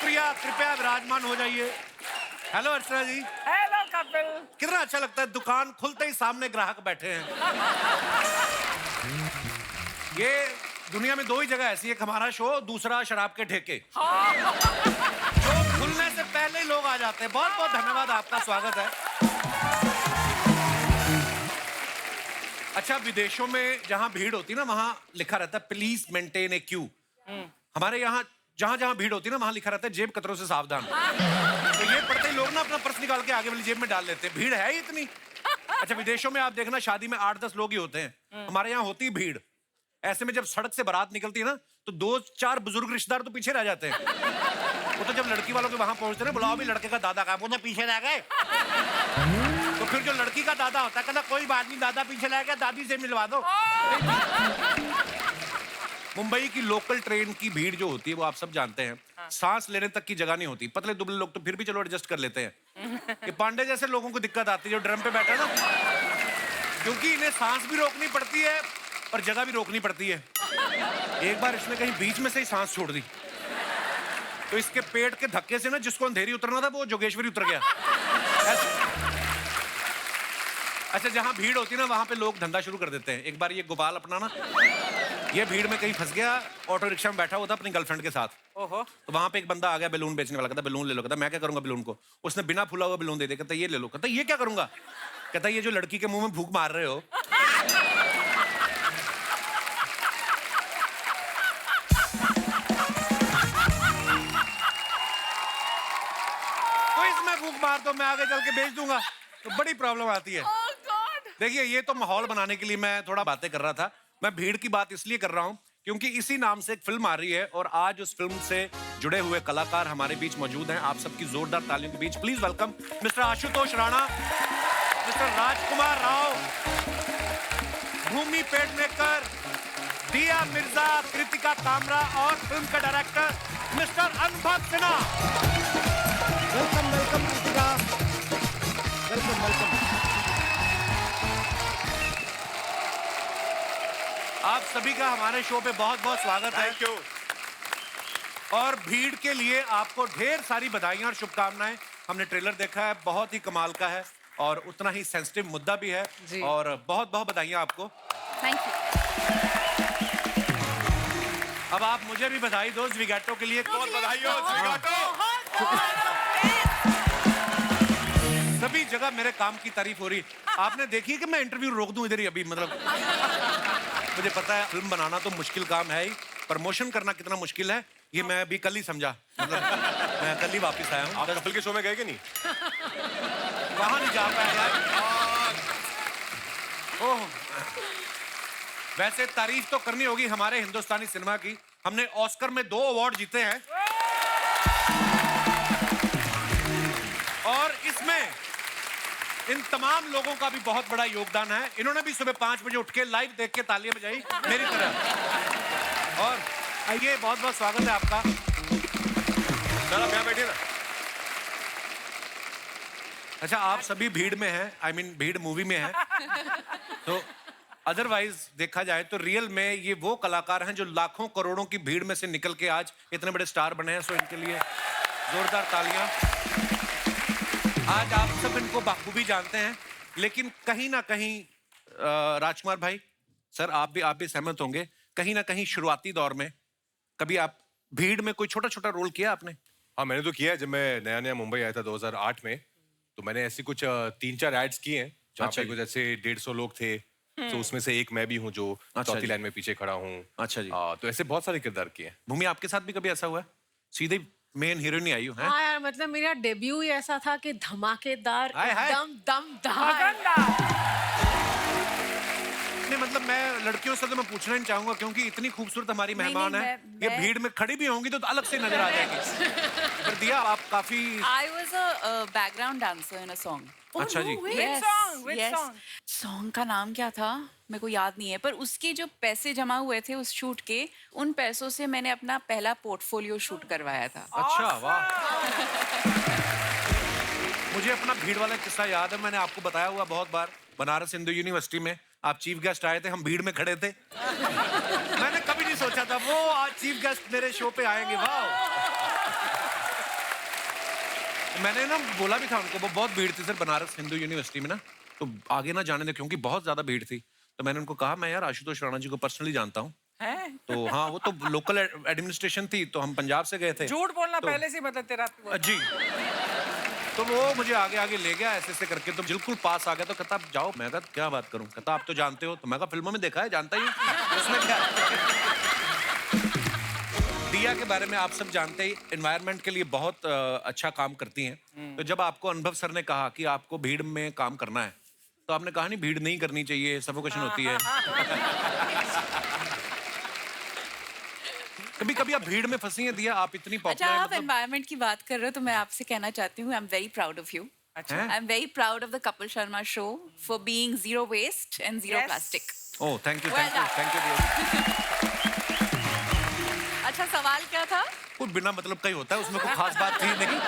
प्रिया कृपया विराजमान हो जाइए। हेलो अर्चना जी। हेलो कपिल। कितना अच्छा लगता है, दुकान खुलते ही सामने ग्राहक बैठे हैं। ये दुनिया में दो ही जगह ऐसी है, एक हमारा शो, दूसरा शराब के ठेके। शो खुलने से पहले ही लोग आ जाते हैं। बहुत बहुत धन्यवाद, आपका स्वागत है। अच्छा, विदेशों में जहां भीड़ होती है ना, वहां लिखा रहता है प्लीज मेंटेन ए क्यू। हमारे यहाँ जहां जहां भीड़ होती है ना, वहां लिखा रहता है जेब कतरों से सावधान। तो ये पढ़ते ही लोग ना अपना पर्स निकाल के आगे वाली जेब में डाल लेते हैं, भीड़ है ही इतनी। अच्छा, विदेशों में आप देखना, शादी में 8-10 लोग ही होते हैं, हमारे यहाँ होती है भीड़। ऐसे में जब सड़क से बारात निकलती है ना, तो 2-4 बुजुर्ग रिश्तेदार तो पीछे रह जाते हैं। वो तो जब लड़की वालों के वहां पहुंचते हैं, बुलाओ भी लड़के का दादा का, वो पीछे रह गए। तो फिर जो लड़की का दादा होता है, कहता कोई बात नहीं, दादा पीछे रह गया, दादी से मिलवा दो। मुंबई की लोकल ट्रेन की भीड़ जो होती है, वो आप सब जानते हैं, सांस लेने तक की जगह नहीं होती। पतले दुबले लोग तो फिर भी चलो एडजस्ट कर लेते हैं, ये पांडे जैसे लोगों को दिक्कत आती है जो ड्रम पे बैठा ना, क्योंकि इन्हें सांस भी रोकनी पड़ती है और जगह भी रोकनी पड़ती है। एक बार इसने कहीं बीच में से ही सांस छोड़ दी, तो इसके पेट के धक्के से ना, जिसको अंधेरी उतरना था वो जोगेश्वरी उतर गया। अच्छा, जहां भीड़ होती है ना, वहां पे लोग धंधा शुरू कर देते हैं। एक बार ये गोपाल अपना ना, ये भीड़ में कहीं फंस गया, ऑटो रिक्शा में बैठा हुआ था अपनी गर्लफ्रेंड के साथ। ओहो। तो वहां पे एक बंदा आ गया बैलून बेचने वाला, कहता बैलून ले लो। कहता मैं क्या करूंगा बैलून को। उसने बिना फूला हुआ बैलून दे दिया, कहता ये ले लो। कहता ये क्या करूंगा। कहता ये जो लड़की के मुंह में फूंक मार रहे हो, तो इसमें फूंक मार दो, मैं आगे चल के बेच दूंगा। तो बड़ी प्रॉब्लम आती है। देखिए, ये तो माहौल बनाने के लिए मैं थोड़ा बातें कर रहा था। मैं भीड़ की बात इसलिए कर रहा हूं क्योंकि इसी नाम से एक फिल्म आ रही है और आज उस फिल्म से जुड़े हुए कलाकार हमारे बीच मौजूद हैं। आप सबकी जोरदार तालियों के बीच please welcome mister Ashutosh Rana, mister Rajkummar Rao, Bhumi Pednekar, Dia Mirza, Kritika Kamra और फिल्म का डायरेक्टर मिस्टर अनुभव Sinha. Welcome welcome Kritika, welcome welcome. आप सभी का हमारे शो पे बहुत बहुत स्वागत है। Thank you. और भीड़ के लिए आपको ढेर सारी बधाइयां और शुभकामनाएं। हमने ट्रेलर देखा है, बहुत ही कमाल का है और उतना ही सेंसिटिव मुद्दा भी है जी। और बहुत बहुत बधाइयां आपको। Thank you. अब आप मुझे भी बधाई दो ज़्विगैटो के लिए। बहुत बधाई हो ज़्विगैटो। सभी जगह मेरे काम की तारीफ हो रही। आपने देखी कि मैं इंटरव्यू रोक दूं इधर ही अभी, मतलब मुझे पता है फिल्म बनाना तो मुश्किल काम है ही, प्रमोशन करना कितना मुश्किल है ये मैं अभी कल ही समझा। मतलब मैं कल ही वापस आया हूँ। आप कपिल के शो में गए कि नहीं? वहां नहीं जा पाया यार। ओह, वैसे तारीफ तो करनी होगी हमारे हिंदुस्तानी सिनेमा की। हमने ऑस्कर में 2 अवार्ड जीते हैं और इसमें इन तमाम लोगों का भी बहुत बड़ा योगदान है। इन्होंने भी सुबह 5 बजे उठ के लाइव देख के तालियां बजाई मेरी तरह। और आइए, बहुत बहुत स्वागत है आपका। सर आप यहाँ बैठिए ना। अच्छा, आप सभी भीड़ में हैं, आई मीन भीड़ मूवी में हैं। तो अदरवाइज देखा जाए तो रियल में ये वो कलाकार हैं जो लाखों करोड़ों की भीड़ में से निकल के आज इतने बड़े स्टार बने हैं। सो इनके लिए जोरदार तालियां। आज आप सब इनको बखूबी जानते हैं, लेकिन कहीं ना कहीं राजकुमार भाई, सर आप भी सहमत होंगे, कहीं ना कहीं शुरुआती दौर में कभी आप भीड़ में कोई छोटा छोटा रोल किया आपने? हाँ, मैंने तो किया है। जब मैं नया नया मुंबई आया था 2008 में, तो मैंने ऐसी कुछ 3-4 एड्स किए हैं जहाँ अच्छा पे जी। कुछ ऐसे 150 लोग थे। तो उसमें से एक मैं भी हूँ जो अच्छा चौथी जी। लाइन में पीछे खड़ा हूँ। अच्छा जी। तो ऐसे बहुत सारे किरदार किए हैं। भूमि, आपके साथ भी कभी ऐसा हुआ है? सीधे मेन हीरोइन ही आई हो हैं? हाँ यार, मतलब मेरा डेब्यू ही ऐसा था कि धमाकेदार, हाय, हाय। एकदम दमदार। नहीं, मतलब मैं लड़कियों से तो मैं पूछना नहीं चाहूंगा क्योंकि इतनी खूबसूरत हमारी मेहमान है, ये भीड़ में खड़ी भी होंगी तो अलग से नजर आ जाएगी। पर दिया, आप काफी। I was a background dancer in a song. अच्छा जी। Yes, Which yes. song? Song का नाम क्या था मेरे को याद नहीं है, पर उसके जो पैसे जमा हुए थे उस शूट के, उन पैसों से मैंने अपना पहला पोर्टफोलियो शूट करवाया था। अच्छा, वाह। मुझे अपना भीड़ वाला किस्सा याद है, मैंने आपको बताया हुआ बहुत बार। बनारस हिंदू यूनिवर्सिटी में आप चीफ गेस्ट आए थे, हम भीड़ में खड़े थे। मैंने कभी नहीं सोचा था वो आज चीफ गेस्ट मेरे शो पे आएंगे। वाह। मैंने ना बोला भी था उनको, वो बहुत भीड़ थी सर बनारस हिंदू यूनिवर्सिटी में ना, तो आगे ना जाने दे क्योंकि बहुत ज्यादा भीड़ थी। तो मैंने उनको कहा मैं यार आशुतोष राणा जी को पर्सनली जानता हूँ। तो हाँ, वो तो लोकल एडमिनिस्ट्रेशन थी, तो हम पंजाब से गए थे। झूठ बोलना तो- पहले से मतलब तेरा जी। तो वो मुझे आगे आगे ले गया ऐसे ऐसे करके, तो बिल्कुल पास आ गया। तो कहता आप जाओ। मैं कहा क्या बात करूं? कहता आप तो जानते हो। तो मैं कहा फिल्मों में देखा है, जानता ही हूं। उसमें क्या है? दिया के बारे में आप सब जानते ही, एनवायरनमेंट के लिए बहुत अच्छा काम करती हैं। तो जब आपको अनुभव सर ने कहा कि आपको भीड़ में काम करना है, तो आपने कहा नहीं भीड़ नहीं करनी चाहिए, सफोकेशन होती है। कभी कभी आप भीड़ में फंसी हैं दिया? आप इतनी अच्छा, पॉपुलर आप एनवायरनमेंट की बात कर रहे हो तो मैं आपसे कहना चाहती हूँ, I am very proud of you. अच्छा। I am very proud of the Kapil Sharma show for being zero waste and zero Yes. Plastic. Oh thank you, Well thank you, done. Thank you. अच्छा, सवाल क्या था? कुछ बिना मतलब का ही होता है, उसमें कोई खास बात थी नहीं।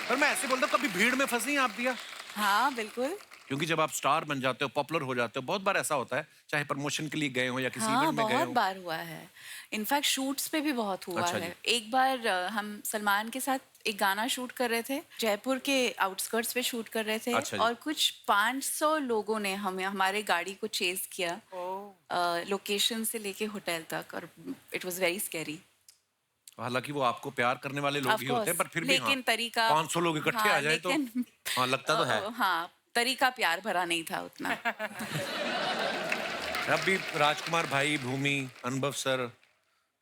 पर मैं ऐसे बोलता हूँ, कभी भीड़ में फंसी हैं आप दिया? हाँ, बिल्कुल। क्योंकि जब आप स्टार बन जाते हो, पॉपुलर हो जाते हो, बहुत बार ऐसा होता है, चाहे प्रमोशन के लिए गए हो या किसी हाँ, इवेंट में गए बहुत हो। बार हुआ है। इनफैक्ट शूट्स पे भी बहुत हुआ अच्छा है। जी। एक बार हम सलमान के साथ एक गाना शूट कर रहे थे, जयपुर के आउटस्कर्ट्स पे शूट कर रहे थे। अच्छा जी। और कुछ 500 लोगों ने हमारे गाड़ी को चेज किया लोकेशन से लेके होटल तक, और इट वाज वेरी स्कैरी। हालांकि वो आपको प्यार करने वाले लोग Of ही होते हैं, पर course, फिर भी लेकिन हाँ, तरीका 500 लोग इकट्ठे आ जाए तो लेकिन- हाँ लगता तो है। हाँ, तरीका प्यार भरा नहीं था उतना। अब भी राजकुमार भाई, भूमि, अनुभव सर,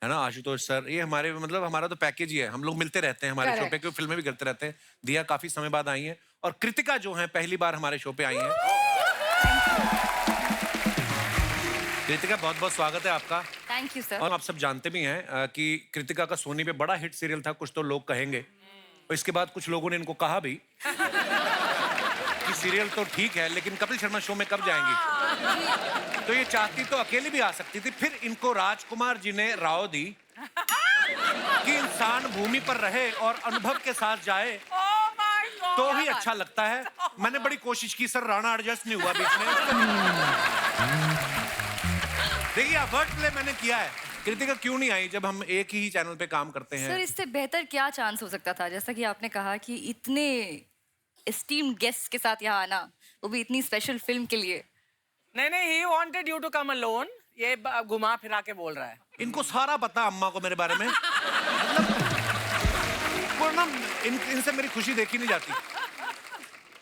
है ना, आशुतोष सर, ये हमारे मतलब हमारा तो पैकेज ही है। हम लोग मिलते रहते हैं हमारे शो पे, क्योंकि फिल्में भी करते रहते हैं। दिया काफी समय बाद आई है, और कृतिका जो है पहली बार हमारे शो पे आई है। कृतिका बहुत बहुत स्वागत है आपका। Thank you sir. और आप सब जानते भी हैं कि कृतिका का सोनी पे बड़ा हिट सीरियल था, कुछ तो लोग कहेंगे। और इसके बाद कुछ लोगों ने इनको कहा भी कि सीरियल तो ठीक है, लेकिन कपिल शर्मा शो में कब जाएंगी? तो ये चाहती तो अकेली भी आ सकती थी। फिर इनको राजकुमार जी ने राव दी कि इंसान भूमि पर रहे और अनुभव के साथ जाए तो ही अच्छा लगता है। मैंने बड़ी कोशिश की सर, राणा एडजस्ट नहीं हुआ बीच में। देखिए वर्ड प्ले मैंने किया है। कृतिका क्यों नहीं आई जब हम एक ही चैनल पे काम करते हैं? सर, इससे बेहतर क्या चांस हो सकता था? जैसा कि आपने कहा कि इतने एस्टीम्ड गेस्ट के साथ यहाँ आना, वो भी इतनी स्पेशल फिल्म के लिए। नहीं, he wanted you to come alone. ये घुमा फिरा के बोल रहा है। इनको सारा पता अम्मा को मेरे बारे में। मतलब वो ना इनसे मेरी खुशी देखी नहीं जाती।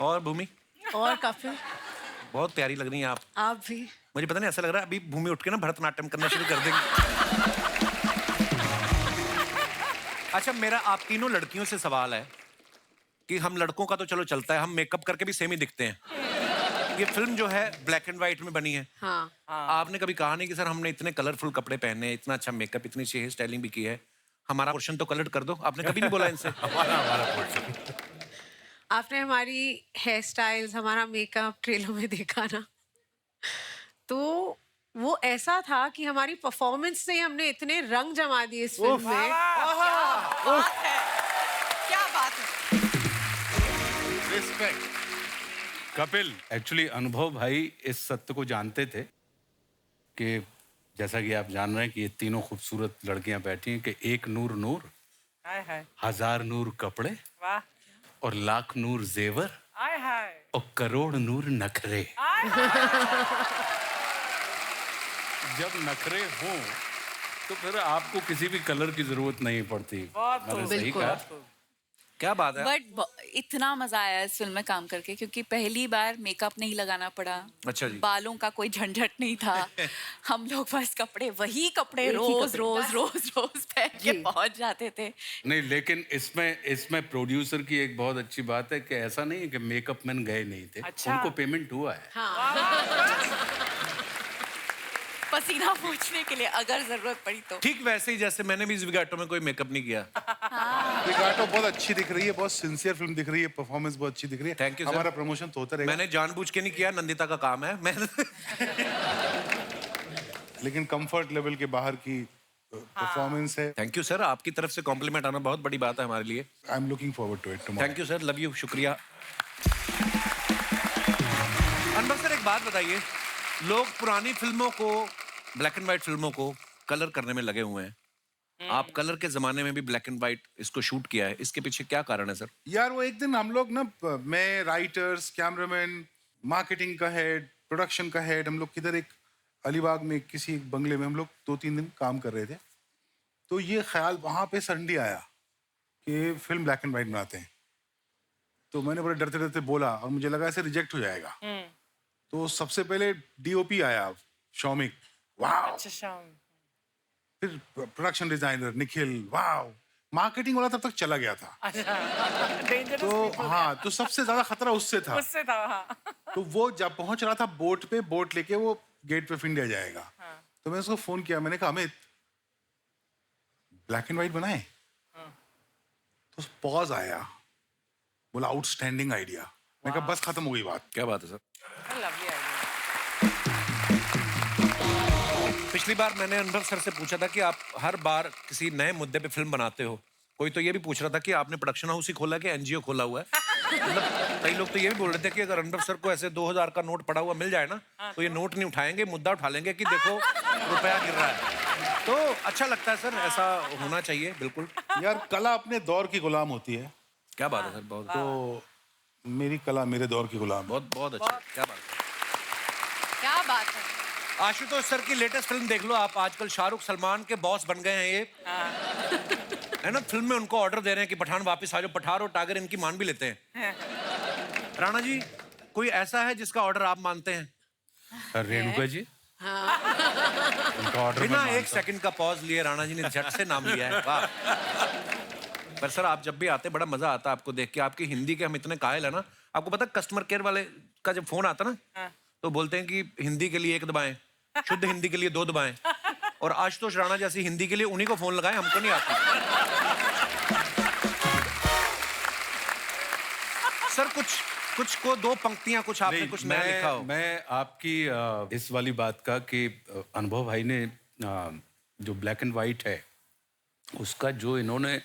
और भूमि और कपिल, बहुत प्यारी लग रही हैं आप भी। मुझे पता नहीं, ऐसा लग रहा है अभी भूमि उठ के ना भरतनाट्यम करना शुरू कर देंगी। अच्छा, मेरा आप तीनों लड़कियों से सवाल है कि हम लड़कों का तो चलो चलता है, हम मेकअप करके भी सेम ही दिखते हैं। ये फिल्म जो है ब्लैक एंड व्हाइट में बनी है। हाँ। आपने कभी कहा नहीं कि सर हमने इतने कलरफुल कपड़े पहने हैं, इतना अच्छा मेकअप, इतनी अच्छी हेयर स्टाइलिंग भी की है, हमारा पोर्शन तो कलर कर दो? आपने कभी नहीं बोला इनसे? हमारा पोर्शन। आपने हमारी हेयर स्टाइल्स, हमारा मेकअप ट्रेलर में देखा ना, तो वो ऐसा था कि हमारी परफॉर्मेंस से हमने इतने रंग जमा दिए इस फिल्म में। क्या बात है। रिस्पेक्ट। कपिल, एक्चुअली अनुभव भाई इस सत्य को जानते थे कि जैसा कि आप जान रहे हैं कि ये तीनों खूबसूरत लड़कियां बैठी हैं कि एक नूर नूर, हाय हाय, 1000 नूर कपड़े वाह, और लाख नूर जेवर हाय हाय, और करोड़ नूर नखरे। जब नखरे हों तो फिर आपको किसी भी कलर की जरूरत नहीं पड़ती। बहुत मैंने खूब, सही बिल्कुल। कहा। क्या बात है। बट इतना मजा आया इस फिल्म में काम करके, क्योंकि पहली बार मेकअप नहीं लगाना पड़ा। अच्छा जी। बालों का कोई झंझट नहीं था। हम लोग बस कपड़े, वही कपड़े रोज रोज रोज रोज पहन के पहुंच जाते थे। नहीं, लेकिन इसमें प्रोड्यूसर की एक बहुत अच्छी बात है कि ऐसा नहीं है कि मेकअप मैन गए नहीं थे। अच्छा। उनको पेमेंट हुआ है। पसीना पोंछने के लिए अगर जरूरत पड़ी तो। ठीक वैसे ही जैसे मैंने भी इस विगाटो में कोई मेकअप नहीं किया। विगाटो बहुत अच्छी दिख रही है, बहुत सिंसियर फिल्म दिख रही है, परफॉर्मेंस बहुत अच्छी दिख रही है। Thank you, sir. हमारा प्रमोशन तो होता रहेगा। मैंने जानबूझ के नहीं किया, नंदिता का काम है। मैं लेकिन कंफर्ट लेवल के बाहर की परफॉर्मेंस है। थैंक यू सर, आपकी तरफ से कॉम्प्लीमेंट आना बहुत बड़ी बात है हमारे लिए। I am looking forward to it tomorrow. Thank you sir, love you, शुक्रिया। अनुभव सर, एक बात बताइए, लोग पुरानी फिल्मों को, ब्लैक एंड व्हाइट फिल्मों को कलर करने में लगे हुए हैं, आप कलर के जमाने में भी ब्लैक एंड व्हाइट इसको शूट किया है, इसके पीछे क्या कारण है सर? यार वो एक दिन हम लोग ना, मैं, राइटर्स, कैमरामैन, मार्केटिंग का हेड, प्रोडक्शन का हेड, हम लोग किधर एक अलीबाग में किसी एक बंगले में हम लोग 2-3 दिन काम कर रहे थे। तो ये ख्याल वहाँ पे सडनली आया कि फिल्म ब्लैक एंड व्हाइट बनाते हैं। तो मैंने बड़े डरते डरते बोला और मुझे लगा ऐसे रिजेक्ट हो जाएगा। तो सबसे पहले डीओपी आया, शौमिक, वाह। अच्छा शाम। फिर प्रोडक्शन डिजाइनर निखिल, वाह। मार्केटिंग वाला तब तक चला गया था। अच्छा डेंजरस तो हाँ, तो सबसे ज्यादा खतरा उससे था। उससे था हाँ। तो वो जब पहुंच रहा था बोट पे, बोट लेके वो गेट पे ऑफ इंडिया जाएगा। तो मैंने उसको फोन किया, मैंने कहा अमित ब्लैक एंड व्हाइट बनाए। तो पॉज आया, बोला आउटस्टैंडिंग आइडिया। मैंने कहा बस खत्म हो गई बात। क्या बात है सर? Lovely idea. पिछली बार मैंने अनुभव सर से पूछा था कि आप हर बार किसी नए मुद्दे पे फिल्म बनाते हो। कोई तो ये भी पूछ रहा था कि आपने प्रोडक्शन हाउस ही खोला कि एनजीओ खोला हुआ है। मतलब कई लोग तो ये भी बोल रहे थे कि अगर अनुभव सर को ऐसे 2000 का नोट पड़ा हुआ मिल जाए ना, तो ये नोट नहीं उठाएंगे, मुद्दा उठा लेंगे कि देखो रुपया गिर रहा है। तो अच्छा लगता है सर, ऐसा होना चाहिए बिल्कुल। यार कला अपने दौर की गुलाम होती है। क्या बात है सर, बहुत तो मेरी कला मेरे दौर की गुलाम है। बहुत बहुत अच्छा, क्या बात है। क्या बात है। आशुतोष सर की लेटेस्ट फिल्म देख लो आप, आजकल शाहरुख सलमान के बॉस बन गए हैं ये, है ना। फिल्म में उनको ऑर्डर दे रहे हैं कि पठान वापस आ जाओ, पठान और टाइगर इनकी मान भी लेते हैं। राणा जी, कोई ऐसा है जिसका ऑर्डर आप मानते हैं? रेणुका जी, उनका ऑर्डर बिना एक सेकंड का पॉज लिए राणा जी ने झट से नाम लिया है, वाह। पर सर आप जब भी आते बड़ा मजा आता है आपको देख के, आपकी हिंदी के हम इतने कायल है ना। आपको पता कस्टमर केयर वाले का जब फोन आता ना, तो बोलते हैं कि हिंदी के लिए 1 दबाएं, शुद्ध हिंदी के लिए 2 दबाएं, और आशुतोष राणा जैसी हिंदी के लिए उन्हीं को फोन लगाएं, हमको नहीं आती। सर कुछ को 2 पंक्तियां, कुछ आपने कुछ नया लिखा हो। मैं आपकी इस वाली बात का कि अनुभव भाई ने जो ब्लैक एंड व्हाइट है उसका जो इन्होंने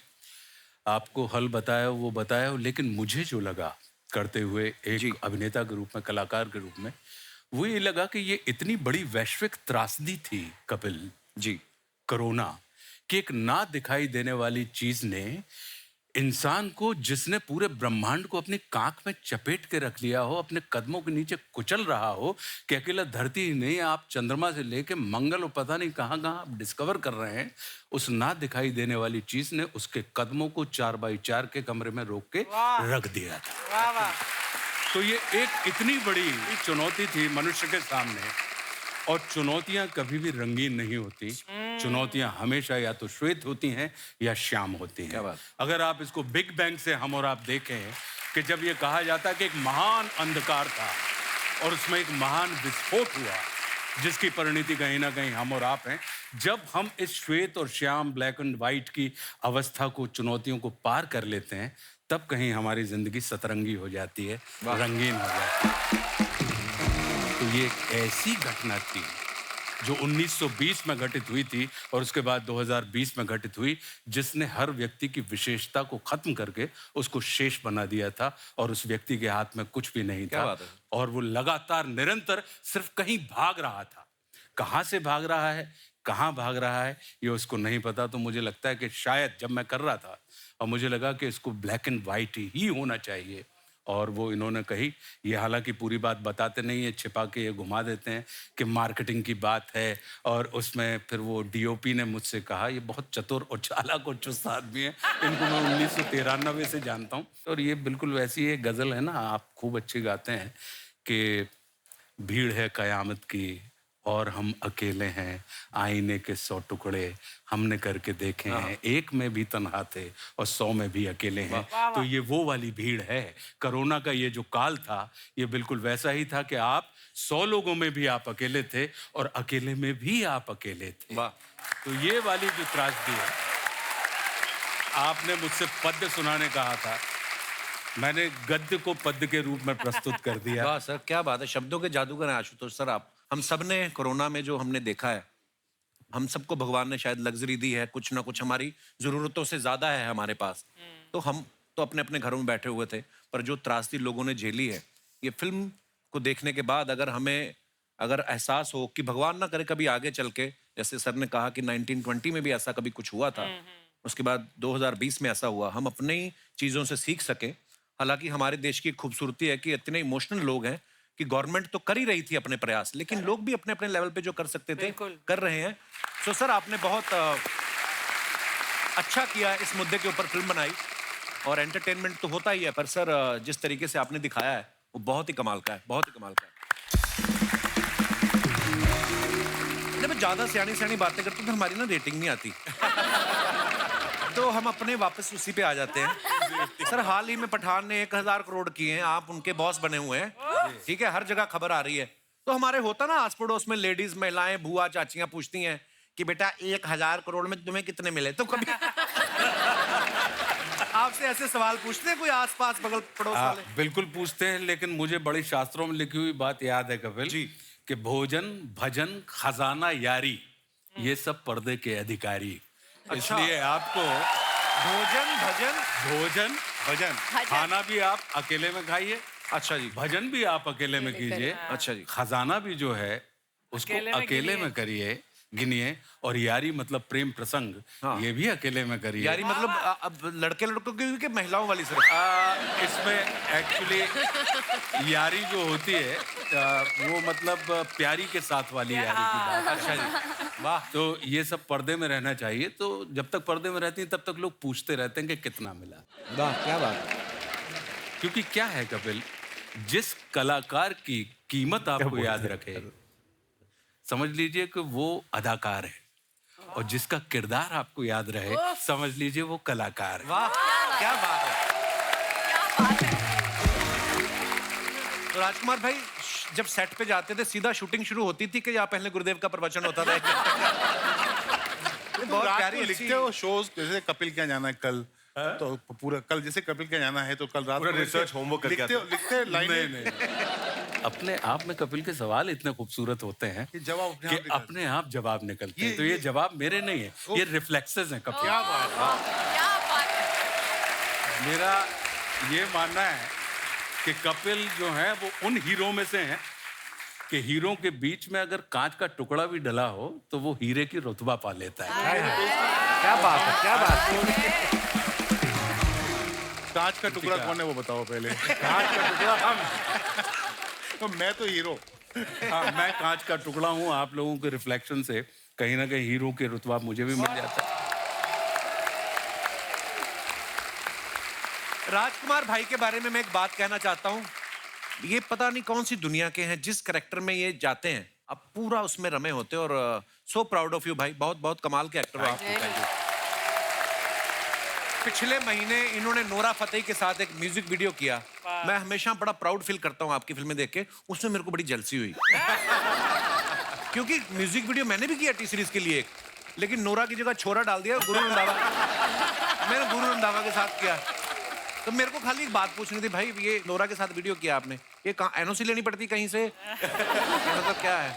आपको हल बताया वो बताया, लेकिन मुझे जो लगा करते हुए एक अभिनेता के रूप में, कलाकार के रूप में, वो ये लगा कि ये इतनी बड़ी वैश्विक त्रासदी थी कपिल जी, कोरोना, कि एक ना दिखाई देने वाली चीज ने इंसान को, जिसने पूरे ब्रह्मांड को अपनी कांख में चपेट के रख लिया हो, अपने कदमों के नीचे कुचल रहा हो, कि अकेला धरती ही नहीं, आप चंद्रमा से लेके मंगल और पता नहीं कहाँ कहाँ आप डिस्कवर कर रहे हैं, उस ना दिखाई देने वाली चीज ने उसके कदमों को 4x4 के कमरे में रोक के रख दिया था। वाह वाह। तो ये एक इतनी बड़ी चुनौती थी मनुष्य के सामने, और चुनौतियां कभी भी रंगीन नहीं होती। चुनौतियां हमेशा या तो श्वेत होती हैं या श्याम होती हैं। क्या बात। अगर आप इसको बिग बैंग से हम और आप देखें कि जब ये कहा जाता है कि एक महान अंधकार था और उसमें एक महान विस्फोट हुआ, जिसकी परिणति कहीं ना कहीं हम और आप हैं, जब हम इस श्वेत और श्याम, ब्लैक एंड व्हाइट की अवस्था को, चुनौतियों को पार कर लेते हैं, तब कहीं हमारी जिंदगी सतरंगी हो जाती है, रंगीन हो जाती है। तो ये एक ऐसी घटना थी जो 1920 में घटित हुई थी और उसके बाद 2020 में घटित हुई, जिसने हर व्यक्ति की विशेषता को खत्म करके उसको शेष बना दिया था, और उस व्यक्ति के हाथ में कुछ भी नहीं था, और वो लगातार निरंतर सिर्फ कहीं भाग रहा था। कहाँ से भाग रहा है, कहाँ भाग रहा है, ये उसको नहीं पता। तो मुझे लगता है कि शायद जब मैं कर रहा था और मुझे लगा कि इसको ब्लैक एंड व्हाइट ही होना चाहिए, और वो इन्होंने कही, ये हालांकि पूरी बात बताते नहीं है, छिपा के ये घुमा देते हैं कि मार्केटिंग की बात है, और उसमें फिर वो डीओपी ने मुझसे कहा, ये बहुत चतुर और चालाक और चुस्त आदमी है, इनको मैं 1993 से जानता हूँ, और ये बिल्कुल वैसी एक गज़ल है ना, आप खूब अच्छी गाते हैं कि भीड़ है कयामत की और हम अकेले हैं, आईने के 100 टुकड़े हमने करके देखे हैं, एक में भी तन्हा थे और 100 में भी अकेले हैं। तो ये वो वाली भीड़ है। कोरोना का ये जो काल था, ये बिल्कुल वैसा ही था कि आप 100 लोगों में भी आप अकेले थे और अकेले में भी आप अकेले थे। तो ये वाली जो त्रासदी है, आपने मुझसे पद्य सुनाने कहा था, मैंने गद्य को पद्य के रूप में प्रस्तुत कर दिया। वाह सर, क्या बात है, शब्दों के जादूगर हैं आशुतोष सर आप। हम सब ने कोरोना में जो हमने देखा है, हम सबको भगवान ने शायद लग्जरी दी है, कुछ ना कुछ हमारी जरूरतों से ज्यादा है हमारे पास। तो हम तो अपने अपने घरों में बैठे हुए थे, पर जो त्रासदी लोगों ने झेली है, ये फिल्म को देखने के बाद अगर हमें एहसास हो कि भगवान ना करे कभी आगे चल के जैसे सर ने कहा कि 1920 में भी ऐसा कभी कुछ हुआ था, उसके बाद 2020 में ऐसा हुआ, हम अपनी चीज़ों से सीख सके। हालांकि हमारे देश की खूबसूरती है कि इतने इमोशनल लोग हैं कि गवर्नमेंट तो कर ही रही थी अपने प्रयास, लेकिन लोग भी अपने अपने लेवल पे जो कर सकते थे कर रहे हैं। सो सर आपने बहुत अच्छा किया, इस मुद्दे के ऊपर फिल्म बनाई, और एंटरटेनमेंट तो होता ही है, पर सर जिस तरीके से आपने दिखाया है वो बहुत ही कमाल का है, बहुत ही कमाल का है। जब ज्यादा सियानी बातें करते तो हमारी ना रेटिंग नहीं आती तो हम अपने वापस उसी पे आ जाते हैं। सर हाल ही में पठान ने 1000 करोड़ किए हैं, आप उनके बॉस बने हुए हैं, ठीक है, हर जगह खबर आ रही है। तो हमारे होता ना आस पड़ोस में लेडीज महिलाएं बुआ चाचियां पूछती हैं कि बेटा 1000 करोड़ में तुम्हें कितने मिले, तो कभी आपसे ऐसे सवाल पूछते हैं कोई आसपास बगल पड़ोस वाले? बिल्कुल पूछते हैं, लेकिन मुझे बड़ी शास्त्रों में लिखी हुई बात याद है कपिल जी, कि भोजन भजन खजाना यारी ये सब पर्दे के अधिकारी। इसलिए आपको भोजन भजन खाना भी आप अकेले में खाइए, अच्छा जी, भजन भी आप अकेले में कीजिए, अच्छा जी, खजाना भी जो है उसको अकेले में करिए, गिनिए, और यारी मतलब प्रेम प्रसंग, ये भी अकेले में करिए। यारी मतलब अब लड़के लड़कों की कि महिलाओं वाली सिर्फ? इसमें एक्चुअली यारी जो होती है वो मतलब प्यारी के साथ वाली यारी की बात। अच्छा जी, वाह। तो ये सब पर्दे में रहना चाहिए। तो जब तक पर्दे में रहती हैं तब तक लोग पूछते रहते हैं कि कितना मिला। वाह, क्या बात। क्योंकि क्या है कपिल, जिस कलाकार की कीमत आपको याद रखे, समझ लीजिए कि वो अदाकार है, और जिसका किरदार आपको याद रहे, समझ लीजिए वो कलाकार है। वाह, क्या बात है। तो राजकुमार भाई जब सेट पे जाते थे सीधा शूटिंग शुरू होती थी कि या पहले गुरुदेव का प्रवचन होता था? बहुत प्यारी लिखते हो शोज, जैसे कपिल क्या जाना है कल, तो पूरा कल जैसे कपिल क्या जाना है तो कल रात पूरा रिसर्च होमवर्क करके लिखते लाइन नहीं। अपने आप में कपिल के सवाल इतने खूबसूरत होते हैं कि जवाब कि अपने आप जवाब निकलते हैं। तो ये जवाब मेरे नहीं है, ये रिफ्लेक्सेस हैं कपिल। क्या बात है। मेरा ये मानना है कि कपिल जो है वो उन हीरो में से हैं कि हीरो के बीच में अगर कांच का टुकड़ा भी डला हो तो वो हीरे की रुतबा पा लेता है। क्या बात है, क्या बात है। कांच का टुकड़ा कौन है वो बताओ पहले। कांच का टुकड़ा हम, तो मैं तो हीरो। हाँ, मैं कांच का टुकड़ा हूँ। आप लोगों के रिफ्लेक्शन से कहीं ना कहीं हीरो के रुतबा मुझे भी मिल जाता है। राजकुमार भाई के बारे में मैं एक बात कहना चाहता हूँ, ये पता नहीं कौन सी दुनिया के हैं, जिस करेक्टर में ये जाते हैं अब पूरा उसमें रमे होते हैं, और सो प्राउड ऑफ यू भाई, बहुत बहुत कमाल के एक्टर हो आप। पिछले महीने इन्होंने नोरा फतेही के साथ एक म्यूजिक वीडियो किया, मैं हमेशा बड़ा प्राउड फील करता हूँ आपकी फिल्में देख के, उसमें मेरे को बड़ी जलसी हुई क्योंकि म्यूजिक वीडियो मैंने भी किया टी सीरीज के लिए एक, लेकिन नोरा की जगह छोरा डाल दिया गुरु रंधावा। मैंने गुरु रंधावा के साथ किया, तो मेरे को खाली एक बात पूछनी थी भाई, ये नोरा के साथ वीडियो किया आपने, ये एनओसी लेनी पड़ती कहीं से? मतलब क्या है?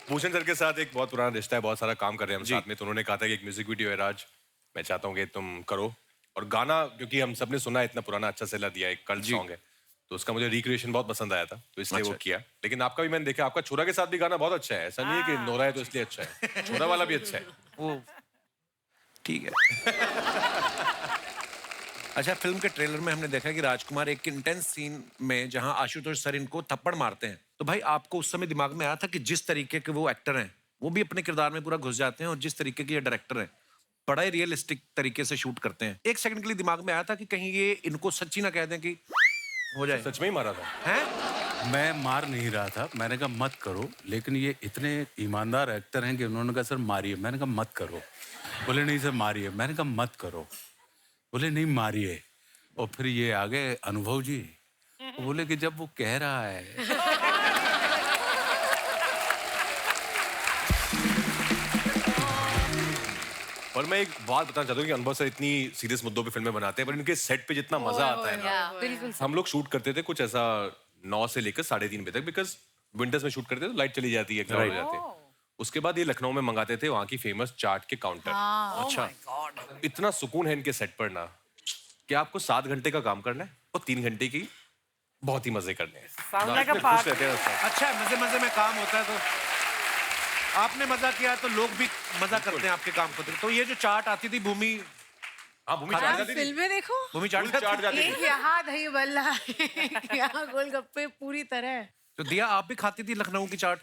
भूषण सर के साथ एक बहुत पुराना रिश्ता है, बहुत सारा काम कर रहे हैं हम साथ में, तो उन्होंने कहा था कि एक म्यूजिक वीडियो है राज, मैं चाहता हूँ कि तुम करो, और गाना क्योंकि हम सबने सुना है, इतना पुराना अच्छा सेला दिया, एक कल्ट सॉन्ग है, तो उसका मुझे रिक्रिएशन बहुत पसंद आया था, तो इसलिए वो किया। लेकिन आपका भी मैंने देखा, आपका छोरा के साथ भी गाना बहुत अच्छा है, ऐसा नहीं है कि नोरा है तो इसलिए अच्छा है, छोरा वाला भी अच्छा है। वो ठीक है। अच्छा, फिल्म के ट्रेलर में हमने देखा कि राजकुमार एक इंटेंस सीन में जहां आशुतोष सर इनको थप्पड़ मारते हैं, तो भाई आपको उस समय दिमाग में आया था कि जिस तरीके के वो एक्टर हैं वो भी अपने किरदार में पूरा घुस जाते हैं, और जिस तरीके के ये डायरेक्टर हैं बड़ा ही रियलिस्टिक तरीके से शूट करते हैं, एक सेकंड के लिए दिमाग में आया था कि कहीं ये इनको सच्ची ना कह दें कि हो जाए? सच में ही मारा था? हैं? मैं मार नहीं रहा था, मैंने कहा मत करो, लेकिन ये इतने ईमानदार एक्टर हैं कि उन्होंने कहा सर मारिए, मैंने कहा मत करो, बोले नहीं सर मारिए, मैंने कहा मत करो, बोले नहीं मारिए, और फिर ये आ गए अनुभव जी, बोले कि जब वो कह रहा है। और मैं एक बात बताना चाहता हूँ कि अनुभव सर इतनी सीरियस मुद्दों पे फिल्में बनाते हैं, पर इनके सेट पे जितना मजा आता है ना, बिल्कुल। हम लोग शूट करते थे कुछ ऐसा 9 से लेकर 3:30 बजे तक, बिकॉज विंटर्स में शूट करते थे तो लाइट चली जाती है, क्लाउड हो जाते हैं। उसके बाद ये लखनऊ में मंगाते थे वहाँ की फेमस चाट के काउंटर। अच्छा, इतना सुकून है इनके सेट पर ना, कि आपको 7 घंटे का काम करना है और 3 घंटे की बहुत ही मजे करने हैं। Sound like a खुश party. रहते हैं उसमें। अच्छा, मजे मजे में काम होता है तो आपने मजा किया तो लोग भी मजा करते हैं आपके काम को देख। तो ये जो चाट आती थी भूमि, हाँ भूमि चाट आप जाती थी। फिल्में देखो, भूमि चाट चाट जाती एक थी। यहाँ दही बल्ला, एक यहाँ गोलगप्पे, पूरी तरह। तो दिया आप भी खाती थी लखनऊ की चाट?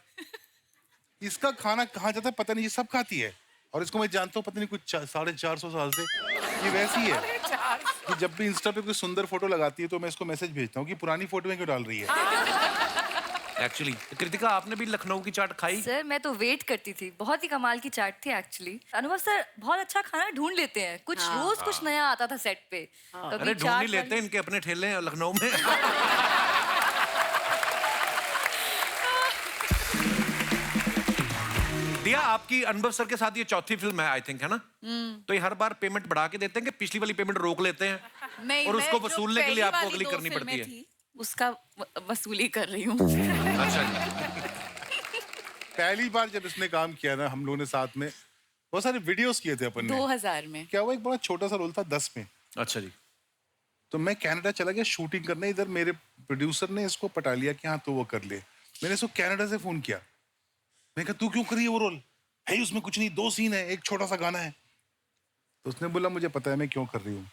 इसका खाना कहाँ जाता है पता नहीं, ये सब खाती है। और इसको मैं जानता हूँ पता नहीं कुछ 450 साल से ये वैसी है कि जब भी इंस्टा पे कोई सुंदर फोटो लगाती है तो मैं इसको मैसेज भेजता हूँ कि पुरानी फोटो में क्यों डाल रही है। एक्चुअली कृतिका आपने भी लखनऊ की चाट खाई? सर मैं तो वेट करती थी, बहुत ही कमाल की चाट थी एक्चुअली। अनुभव सर बहुत अच्छा खाना ढूंढ लेते हैं, कुछ रोज कुछ नया आता था सेट पे। कभी अरे ढूंढ चाट ही लेते हैं, इनके अपने ठेले हैं लखनऊ में। दिया आपकी अनुभव सर के साथ ये चौथी फिल्म है आई थिंक, है ना? तो ये हर बार पेमेंट बढ़ा के देते हैं कि पिछली वाली पेमेंट रोक लेते हैं? नहीं, और मैं उसको जो वसूलने के लिए पहली आपको वाली अगली 2 करनी पड़ती फिल्में है? थी, उसका वसूली कर रही हूँ। अच्छा जी। पहली बार जब इसने काम किया ना हम लोगों ने साथ में बहुत सारे वीडियोस किए थे अपन ने। 2000 में। क्या हुआ, एक बड़ा छोटा सा रोल था 10 में। अच्छा जी। तो मैं कनाडा चला गया शूटिंग करने, इधर मेरे प्रोड्यूसर ने इसको पटा लिया कि हाँ तो वो कर ले। मैंने इसको कनाडा से फोन किया, मैंने कहा तू क्यों कर रही है वो रोल? है उसमें कुछ नहीं, 2 सीन है, एक छोटा सा गाना है। तो उसने बोला मुझे पता है मैं क्यों कर रही हूँ।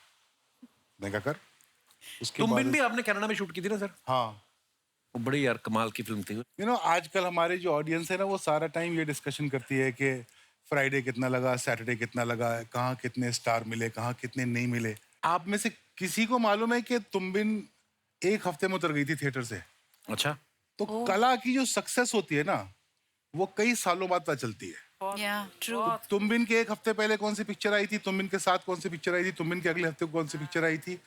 मैं क्या कर उसके तुम बाद बिन भी आपने कनाडा में शूट की थी ना सर? हाँ वो बड़ी यार कमाल की फिल्म थी। यू नो आजकल हमारे जो ऑडियंस है ना वो सारा टाइम ये डिस्कशन करती है कि फ्राइडे कितना लगा, सैटरडे कितना लगा, कहाँ कितने स्टार मिले, कहाँ कितने नहीं मिले। आप में से किसी को मालूम है कि तुम बिन 1 हफ्ते में उतर गई थी थिएटर से? अच्छा। तो कला की जो सक्सेस होती है ना वो कई सालों बाद पता चलती है। ट्रू। तुम बिन के 1 हफ्ते पहले कौन सी पिक्चर आई थी, तुम बिन के साथ कौन सी पिक्चर आई थी, तुम बिन के अगले हफ्ते कौन सी पिक्चर आई थी,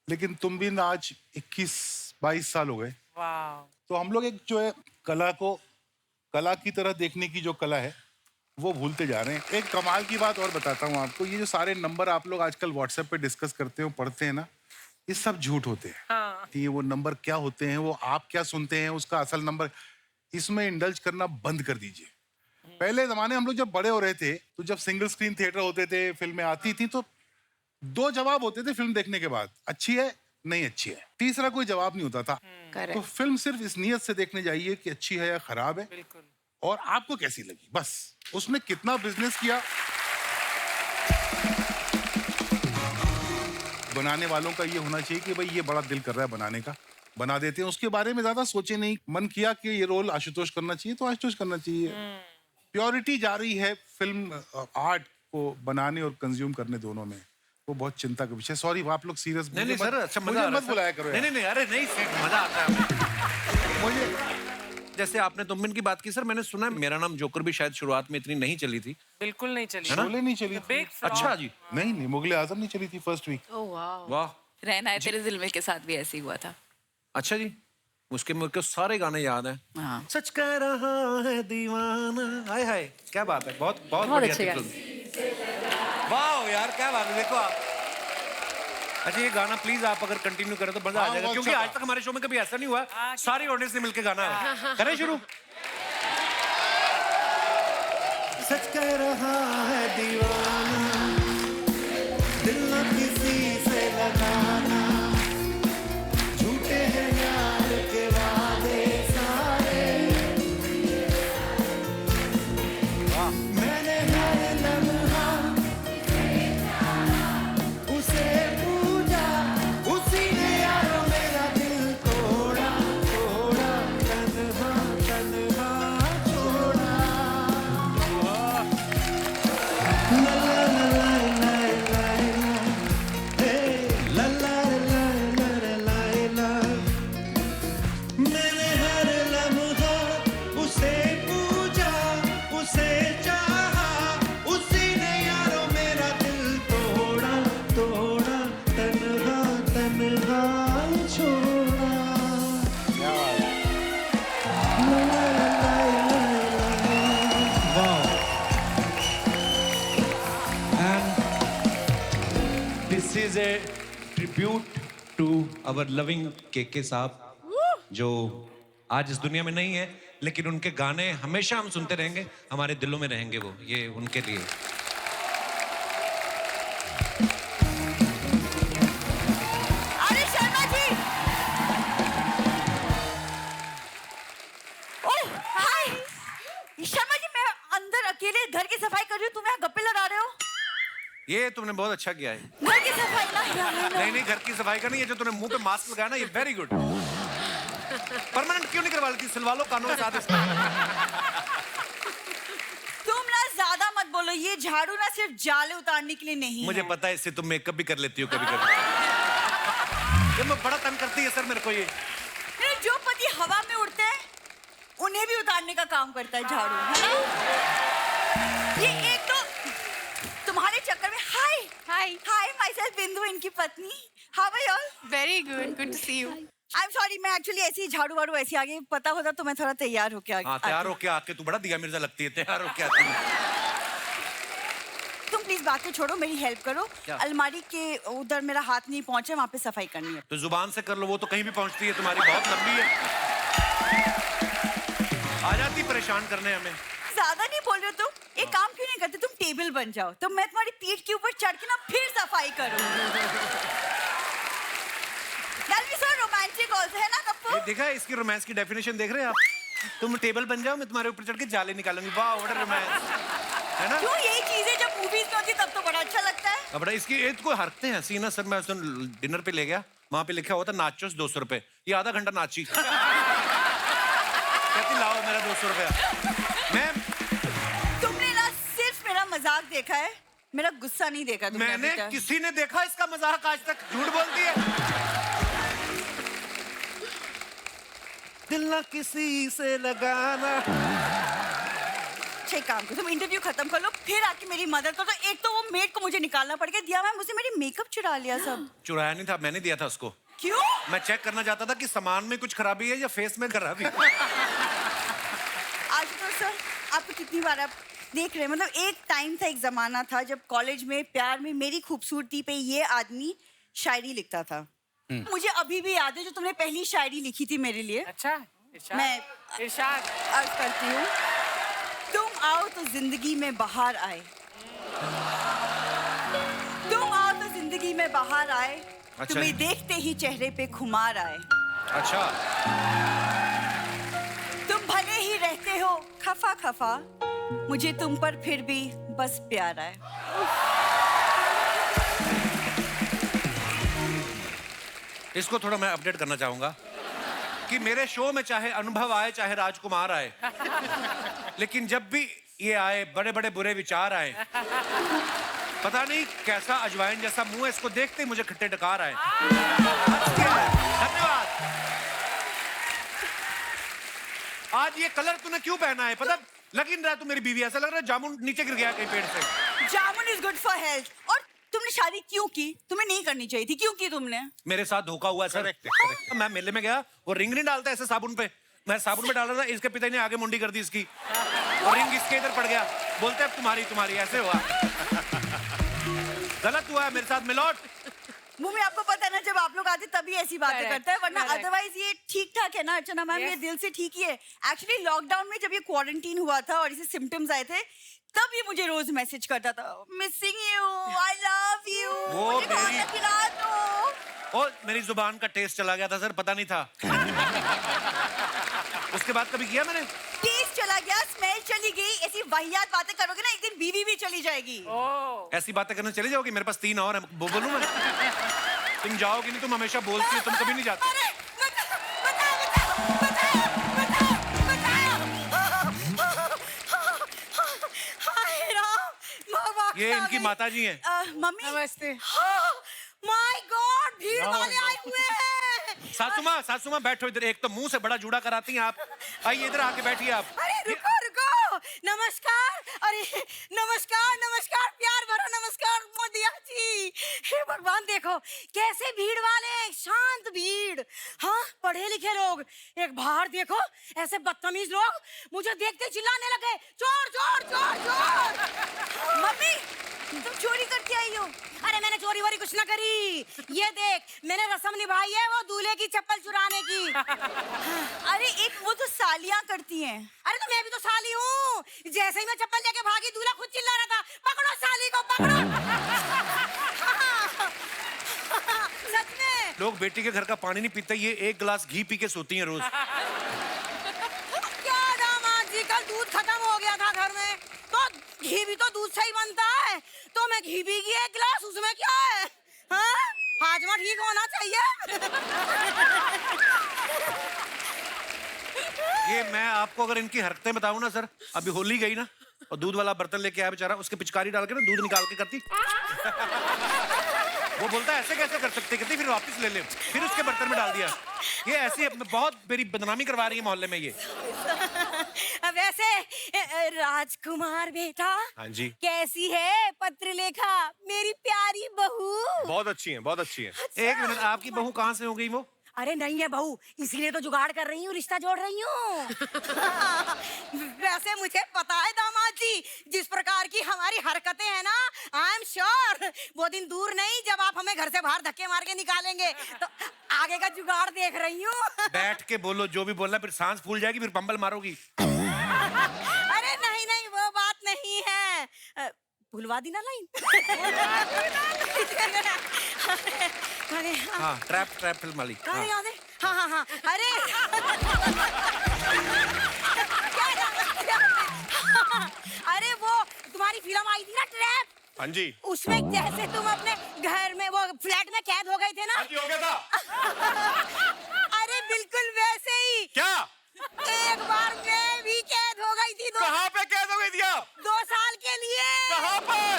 लेकिन तुम बिन आज 21-22 साल हो गए। तो हम लोग एक जो है कला को कला की तरह देखने की जो कला है वो भूलते जा रहे हैं। एक कमाल की बात और बताता हूँ आपको, ये जो सारे नंबर आप लोग आजकल व्हाट्सएप पे डिस्कस करते हो, पढ़ते हैं ना, ये सब झूठ होते हैं। ये वो नंबर क्या होते हैं, वो आप क्या सुनते हैं, उसका असल नंबर, इसमें इंडल्ज करना बंद कर दीजिए। पहले जमाने हम लोग जब बड़े हो रहे थे तो जब सिंगल स्क्रीन थिएटर होते थे, फिल्में आती थी तो 2 जवाब होते थे फिल्म देखने के बाद, अच्छी है नहीं अच्छी है, तीसरा कोई जवाब नहीं होता था। तो फिल्म सिर्फ इस नियत से देखने जाइए कि अच्छी है या खराब है और आपको कैसी लगी, बस उसने कितना बिजनेस किया। बनाने वालों का ये होना चाहिए कि भाई ये बड़ा दिल कर रहा है बनाने का, बना देते हैं, उसके बारे में ज्यादा सोचे नहीं। मन किया कि ये रोल आशुतोष करना चाहिए तो आशुतोष करना चाहिए। प्योरिटी जा रही है फिल्म आर्ट को बनाने और कंज्यूम करने दोनों में, वो बहुत चिंता का विषय। सॉरी आप लोग सीरियस नहीं नहीं सर, अच्छा मजा आ रहा मत है बुलाया सर। करो नहीं यार। नहीं नहीं, अरे नहीं सर, मजा आता है हमें। मुझे जैसे आपने तुम बिन की बात की सर, मैंने सुना है मेरा नाम जोकर भी शायद शुरुआत में इतनी नहीं चली थी। बिल्कुल नहीं चली। शोले नहीं चली थी। अच्छा जी। नहीं नहीं मुगले आजम नहीं चली थी फर्स्ट वीक। ओह वाह। वाह। रहना है तेरे दिल में के साथ भी ऐसे ही हुआ था। अच्छा जी, मुझके मुझको सारे गाने याद हैं। हाँ। सच कह रहा है दीवाना, हाय हाय क्या बात है, बहुत बहुत बहुत बढ़िया अच्छे थी गाने। फिल्म। वाह यार क्या बात है, देखो आप। अच्छा ये गाना प्लीज आप अगर कंटिन्यू करें तो मजा आ हाँ, जाएगा, बहुत क्योंकि अच्छा आज तक हमारे शो में कभी ऐसा नहीं हुआ सारी ऑडियंस ने मिलकर गाना करें शुरू। सच कह रहा है दीवाना, दिल न किसी से लगाना, झूठे हैं यार के वादे सारे, मैंने हर लम्हा उसे पूजा, उसी ने यारो मेरा दिल तोड़ा, तोड़ा तन्हा तन्हा छोड़ा। मैंने हर लम्हा उसे पूजा, उसे चाहा, उसी ने यारो मेरा दिल तोड़ा, तोड़ा तन्हा तन्हा छोड़ा। This is a tribute to our loving KK साहब, जो आज इस दुनिया में नहीं है, लेकिन उनके गाने हमेशा हम सुनते रहेंगे, हमारे दिलों में रहेंगे वो, ये उनके लिए। अरे शर्मा जी, ओह हाय शर्मा जी, मैं इधर अकेले घर की सफाई कर रही हूँ, तुम यहाँ गप्पे लड़ा रहे हो। ये तुमने बहुत अच्छा किया है। घर की सफाई ना यहाँ नहीं नहीं, घर की सफाई का नहीं, ये जो तूने मुंह पे मास्क लगाया ना, ये वेरी गुड। परमानेंट क्यों नहीं करवा लेती? सिलवा लो कानों के साथ इसको। तुम ना ज्यादा मत बोलो, ये झाड़ू ना सिर्फ जाले उतारने के लिए नहीं मुझे है। पता है, इससे तुम मेकअप भी कर लेती हो कभी कभी। ये मैं बड़ा तंग करती है सर मेरे को ये। मेरे जो पति हवा में उड़ते हैं उन्हें भी उतारने का काम करता है झाड़ू, है ना? ये एक तो तुम्हारे चक्कर में हाय माय सेल्फ बिंदु, इनकी पत्नी। How are you all? Very good, good to see you. I am sorry, मैं एक्चुअली ऐसी ही झाड़ू वाड़ू ऐसी आगे, पता होता तो मैं थोड़ा तैयार होके आगे। हाँ, तैयार होके आके तू बड़ा दिया मिर्जा लगती है, तैयार होके आती है। तुम प्लीज बातें छोड़ो, मेरी हेल्प करो। क्या? अलमारी के उधर मेरा हाथ नहीं पहुंचे, वहां पे सफाई करनी है। तो जुबान से कर लो, वो तो कहीं भी पहुंचती है, तुम्हारी बहुत लंबी है। आ जाती परेशान करने हमें। ज्यादा नहीं बोल रहे हो तुम? एक काम क्यों नहीं करते, तुम टेबल बन जाओ, तो मैं तुम्हारी पीठ के ऊपर चढ़ के ना फिर सफाई करूँ। That'll be so romantic also, है ना कप्पू? ये देखा है, इसकी रोमांस की डेफिनेशन देख रहे हैं आप? तुम टेबल बन जाओ, मैं तुम्हारे ऊपर चढ़ के जाले निकालूंगी। वाह, व्हाट अ रोमांस, है ना? क्यों, यही चीजें जब मूवीज में होती तब तो बड़ा अच्छा लगता है। अब बड़ा इसकी एक को हरकते हैं हंसी ना सर। मैं उस दिन डिनर पे ले गया, वहां पे लिखा हुआ था नाचोस 200 रुपए। ये आधा घंटा नाची। कहती लाओ मेरा 200 रुपया। मैं तुमने ना सिर्फ मेरा मजाक देखा है, मेरा गुस्सा नहीं देखा तुमने मैंने अभी तक। किसी ने देखा इसका मजाक आज तक? झूठ बोलती है। दिल ना किसी से लगाना। अच्छा, एक काम करो, तुम इंटरव्यू खत्म कर लो, फिर आके मेरी मदद करो। तो एक तो वो मेड को मुझे निकालना पड़ गया, दिया मैम मुझे मेरी मेकअप चुरा लिया सब। चुराया नहीं था, मैंने दिया था उसको। क्यों? मैं चेक करना चाहता था कि सामान में कुछ खराबी है या फेस में खराबी है। आज तो सर आपको कितनी बार आप देख रहे हैं, मतलब एक टाइम था, एक जमाना था जब कॉलेज में प्यार में मेरी खूबसूरती पे ये आदमी शायरी लिखता था। मुझे अभी भी याद है जो तुमने पहली शायरी लिखी थी मेरे लिए। अच्छा, इरशाद, मैं इरशाद। अर्ज करती हूँ, तुम आओ तो जिंदगी में बाहर आए, तुम आओ तो जिंदगी में बाहर आए, अच्छा। तुम्हें देखते ही चेहरे पे खुमार आए। अच्छा, तुम भले ही रहते हो खफा खफा, मुझे तुम पर फिर भी बस प्यार आए। इसको थोड़ा मैं अपडेट करना चाहूंगा कि मेरे शो में चाहे अनुभव आए चाहे राजकुमार आए, लेकिन जब भी ये आए बड़े बड़े बुरे विचार आए, पता नहीं कैसा अजवाइन जैसा मुंह है, इसको देखते ही मुझे खट्टे डकार आए। धन्यवाद। आज ये कलर तूने क्यों पहना है? पता लग ही नहीं रहा तू मेरी बीवी, ऐसा लग रहा है जामुन नीचे गिर गया कहीं पेड़ से। जामुन इज गुड फॉर हेल्थ। और तुमने शादी क्यों की? तुम्हें नहीं करनी चाहिए थी, क्यों की तुमने? मेरे साथ धोखा हुआ है सर। मैं मेले में गया, वो रिंग नहीं डालता ऐसे साबुन पे, मैं साबुन पे डाल रहा था, इसके पिता ने आगे मुंडी कर दी इसकी, और रिंग इसके इधर पड़ गया। बोलते अब तुम्हारी तुम्हारी ऐसे हुआ। गलत हुआ है मेरे साथ मिलोट। मुंह में आपको पता है ना, जब आप लोग आते तभी ऐसी बातें Correct, करता है, वरना correct. अदरवाइज ये ठीक ठाक है ना अर्चना मैम। ये Yes. दिल से ठीक ही है। एक्चुअली लॉकडाउन में जब ये क्वारंटीन हुआ था और इसे सिम्टम्स आए थे, तब ये मुझे रोज मैसेज करता था, missing you, I love you, वो मुझे खाना मेरी- खिला दो। और मेरी जुबान का टेस्ट चला गया था सर, पता नहीं था। उसके बाद कभी किया मैंने? टेस्ट चला गया, स्मेल चली गई। ऐसी वाहियात बातें करोगे ना, एक दिन बीवी भी चली जाएगी। ऐसी बातें करने चले जाओगे? मेरे पास 3 और हैं, वो बोलूं मैं? तुम जाओगी नहीं, तुम हमेशा बोलती हो, तुम कभी नहीं जाती। अरे, हाय राम, भगवान ये आ इनकी गई। माता जी हैं। मम्मी नमस्ते। माय गॉड, भीड़ वाले आए हुए हैं। सासू माँ बैठो इधर। एक तो मुंह से बड़ा जूड़ा कराती हैं आप। आइए इधर आके बैठिए आप। अरे रुको रुको, नमस्कार। अरे नमस्कार नमस्कार, प्यार भरा नमस्कार मोदिया जी। हे भगवान, देखो कैसे भीड़ वाले, शांत भीड़। हाँ, पढ़े लिखे लोग। एक बाहर देखो, ऐसे बदतमीज लोग मुझे देखते चिल्लाने लगे, चोर चोर चोर चोर। मम्मी, तुम चोरी करके आई हो? अरे मैंने चोरी वोरी कुछ ना करी। ये देख, मैंने रस्म निभाई है वो दूल्हे की चप्पल चुराने की। अरे एक वो तो सालियां करती हैं। अरे तो मैं भी तो साली हूँ। जैसे ही मैं चप्पल लेके भागी, दूल्हा खुद चिल्ला रहा था, पकड़ो साली को, पकड़ो। सच में। लोग बेटी के घर का पानी नहीं पीते, ये 1 गिलास घी पी के सोती हैं रोज। क्या दामाद जी, कल दूध खत्म हो गया था घर में, तो घी भी तो दूध से ही बनता है, तो मैं घी भी एक गिलास, उसमें क्या है? हाँ, हाजमा ठीक होना चाहिए। ये मैं आपको अगर इनकी हरकतें बताऊं ना सर, अभी होली गई ना और दूध वाला बर्तन लेके आया बेचारा, उसके पिचकारी डाल के ना दूध निकाल के करती। वो बोलता है ऐसे कैसे कर सकते, कहती फिर वापस ले ले, फिर उसके बर्तन में डाल दिया। ये ऐसी बहुत मेरी बदनामी करवा रही है मोहल्ले में ये। वैसे राजकुमार बेटा, हाँ जी। कैसी है पत्रलेखा मेरी प्यारी बहू? बहुत अच्छी है, बहुत अच्छी है। एक मिनट, आपकी बहू कहाँ से हो गई वो? अरे नहीं है बहू, इसीलिए तो जुगाड़ कर रही हूँ, रिश्ता जोड़ रही हूँ। वैसे मुझे पता है दामाद जी, जिस प्रकार की हमारी हरकतें हैं ना, आई एम श्योर वो दिन दूर नहीं जब आप हमें घर से बाहर धक्के मार के निकालेंगे, तो आगे का जुगाड़ देख रही हूँ। बैठ के बोलो जो भी बोलना, फिर सांस फूल जाएगी, फिर पंबल मारोगी। अरे नहीं नहीं, वो बात नहीं है, भुलवा दी ना लाइन। अरे हाँ, ट्रैप फिल्म वाली। अरे याद है, हाँ हाँ हाँ, अरे अरे वो तुम्हारी फिल्म आई थी ना ट्रैप, हाँ जी। उसमें जैसे तुम अपने घर में वो फ्लैट में कैद हो गए थे ना। हाँ जी, हो गया था। अरे बिल्कुल वैसे ही। क्या? एक बार मैं भी कैद हो गई थी। कहाँ पे कैद हो गई थी आप? 2 साल के लिए। कहाँ पर?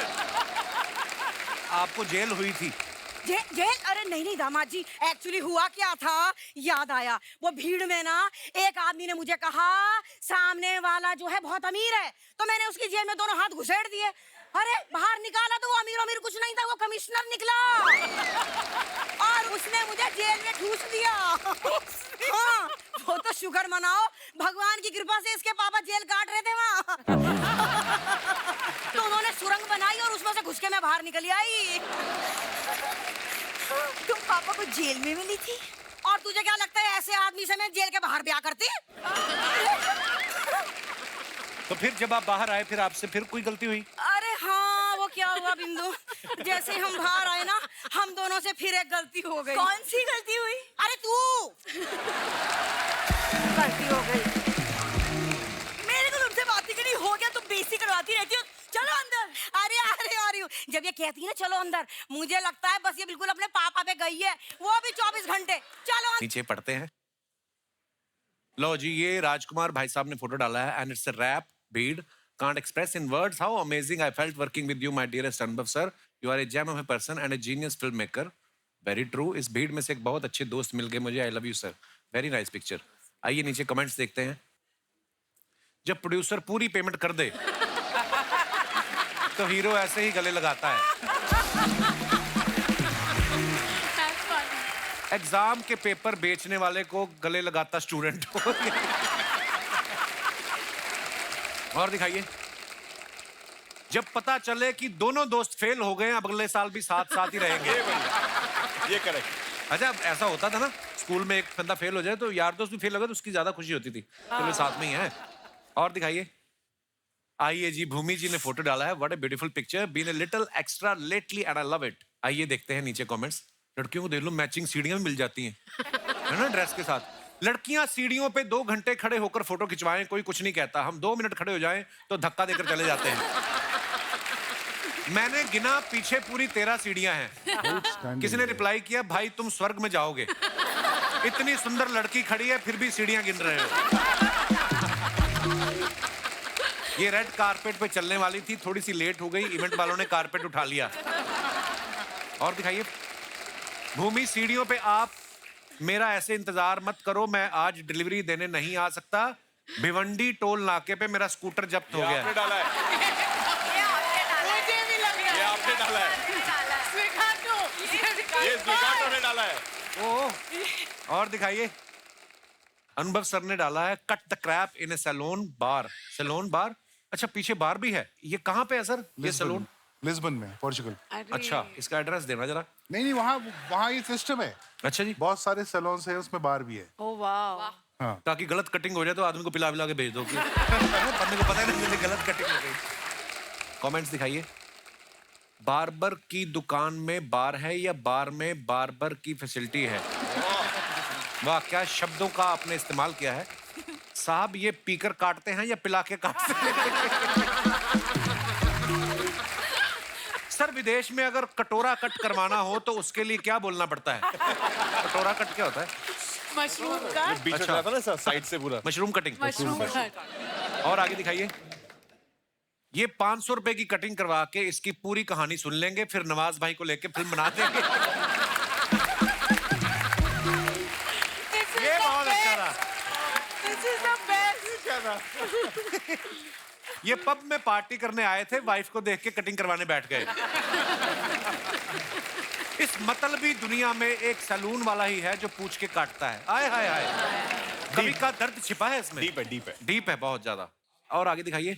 आपको जेल हुई थी? जेल? अरे नहीं नहीं दामाद जी, एक्चुअली हुआ क्या था, याद आया। वो भीड़ में ना एक आदमी ने मुझे कहा सामने वाला जो है बहुत अमीर है, तो मैंने उसकी जेब में दोनों हाथ घुसेड़ दिए। अरे बाहर निकाला तो वो अमीर कुछ नहीं था, वो कमिश्नर निकला और उसने मुझे जेल में ठूस दिया। हाँ, वो तो शुक्र मनाओ, भगवान की कृपा से इसके पापा जेल काट रहे थे वहाँ। तो उन्होंने सुरंग बनाई और उसमें से घुस के मैं बाहर निकली आई। तुम पापा को जेल में मिली थी, और तुझे क्या लगता है ऐसे आदमी से मैं जेल के बाहर ब्याह करती? तो फिर जब आप बाहर आए, फिर आपसे फिर कोई गलती हुई? अरे हाँ, वो क्या हुआ बिंदु, जैसे हम बाहर आए ना, हम दोनों से फिर एक गलती हो गई। कौन सी गलती हुई? अरे तू गलती हो गई। मेरे को तुमसे बात ही नहीं, हो गया, तुम बेइज्जती करवाती रहती हो। चलो अंदर। अरे अरे अरे, जब ये कहती है ना चलो अंदर, मुझे लगता है बस ये बिल्कुल अपने पापा पे गई है, वो भी 24 घंटे। चलो नीचे पढ़ते हैं। लो जी, ये राजकुमार भाई साहब ने फोटो डाला है, and it's a rap bead. Can't express in words how amazing I felt working with you, my dearest Anubhav sir. You are a gem of a person and a genius filmmaker. Very true. इस भीड़ में से एक बहुत अच्छे दोस्त मिल गए मुझे. I love you sir. Very nice picture. आइए नीचे कमेंट्स देखते हैं. जब प्रोड्यूसर पूरी पेमेंट कर दे तो हीरो ऐसे ही गले लगाता है. एग्जाम के पेपर बेचने वाले को गले लगाता स्टूडेंट. और दिखाइए. जब पता चले कि दोनों दोस्त फेल हो गए, अब अगले साल भी साथ साथ ही रहेंगे. ये करेक्ट. अच्छा, ऐसा होता था ना स्कूल में, एक बंदा फेल हो जाए तो यार दोस्त भी फेल हो गए तो उसकी ज्यादा खुशी होती थी. चलो साथ में ही है. और दिखाइए. आइए जी, भूमि जी ने फोटो डाला है. What a beautiful picture. Been a little extra lately and I love it. आइए देखते हैं नीचे कमेंट्स. लड़कियों को देख लो, मैचिंग सीढ़ियां मिल जाती हैं है ना ड्रेस के साथ. लड़कियां सीढ़ियों पे 2 घंटे खड़े होकर फोटो खिंचवाएं, कोई कुछ नहीं कहता. हम 2 मिनट खड़े हो जाएं तो धक्का देकर चले जाते हैं. मैंने गिना, पीछे पूरी 13 सीढ़ियां हैं. किसी ने रिप्लाई किया, भाई तुम स्वर्ग में जाओगे. इतनी सुंदर लड़की खड़ी है फिर भी सीढ़ियां गिन रहे हो. ये रेड कारपेट पे चलने वाली थी, थोड़ी सी लेट हो गई, इवेंट वालों ने कारपेट उठा लिया. और दिखाइए. भूमि, सीढ़ियों पे आप मेरा ऐसे इंतजार मत करो, मैं आज डिलीवरी देने नहीं आ सकता. भिवंडी टोल नाके पे मेरा स्कूटर जब्त हो गया. आपने डाला है. ये आपने डाला है. ये स्वीकार्टो ने डाला है. ओह. और दिखाइए. अनुभव सर ने डाला है, cut the crap in a saloon bar. Saloon bar. अच्छा, पीछे बार भी है. ये कहाँ पे है सर ये सैलून? लिस्बन में, पोर्चुगल. अच्छा, इसका एड्रेस देना जरा. नहीं, वहाँ ये सिस्टम है. अच्छा जी. बहुत सारे सैलून्स हैं, उसमें बार भी है. ओह वाह. हाँ. ताकि गलत कटिंग हो जाए तो आदमी को पिला के भेज दो कि बंदे को पता ही नहीं गलत कटिंग हो गई. कमेंट्स दिखाइए. बार्बर की दुकान में बार है या बार में बार्बर की फैसिलिटी है? वाह, क्या शब्दों का आपने इस्तेमाल किया है साहब. ये पीकर काटते हैं या पिला के काटते हैं? अक्सर विदेश में अगर कटोरा कट करवाना हो तो उसके लिए क्या बोलना पड़ता है? कटोरा कट क्या होता है? मशरूम का बीच में जाता ना साइड से पूरा। Mushroom cutting. Mushroom cut. और आगे दिखाइए। ये 500 रुपए की कटिंग करवा के इसकी पूरी कहानी सुन लेंगे, फिर नवाज भाई को लेके फिल्म बना देंगे। ये बहुत अच्छा रहा। This is the best. ये पब में पार्टी करने आए थे, वाइफ को देख के कटिंग करवाने बैठ गए। इस मतलबी दुनिया में एक सैलून वाला ही है जो पूछ के काटता है। आय हाय हाय, कभी का दर्द छिपा है इसमें। डीप है, डीप है। डीप है बहुत ज्यादा। और आगे दिखाइए।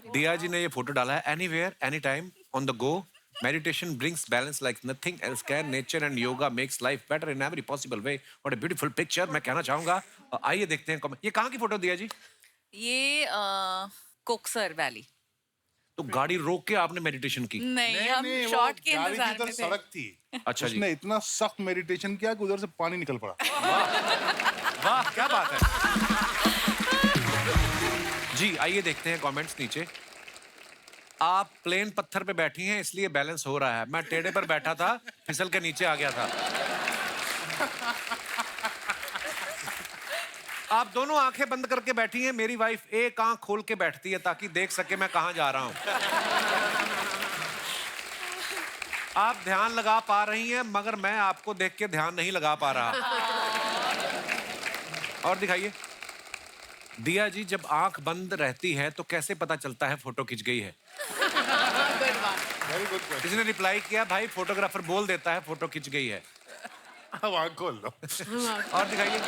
दिया जी ने ये फोटो डाला है। Anywhere any time on the go, meditation brings balance like nothing else can, nature and yoga makes life better in every possible way. What a beautiful picture, मैं कहना चाहूंगा। आइए देखते हैं ये कहाँ की फोटो दिया जी? ये कोक्सर वैली। तो गाड़ी रोक के आपने मेडिटेशन की? नहीं, हम शॉट के इंतजार में थे। सड़क थी। अच्छा जी। उसने इतना सख्त मेडिटेशन किया कि उधर से पानी निकल पड़ा। वाह क्या बात है जी। आइए देखते हैं कमेंट्स नीचे। आप प्लेन पत्थर पे बैठी हैं इसलिए बैलेंस हो रहा है। मैं टेढ़े पर बैठा था, फिसल के नीचे आ गया था। आप दोनों आंखें बंद करके बैठी हैं। मेरी वाइफ एक आंख खोल के बैठती है ताकि देख सके मैं कहां जा रहा हूं। आप ध्यान लगा पा रही हैं मगर मैं आपको देख के ध्यान नहीं लगा पा रहा। और दिखाइए। दिया जी जब आंख बंद रहती है तो कैसे पता चलता है फोटो खिंच गई है? Very good question. किसी ने रिप्लाई किया, भाई फोटोग्राफर बोल देता है फोटो खिंच गई है। अब आंख खोल लो। और दिखाइए।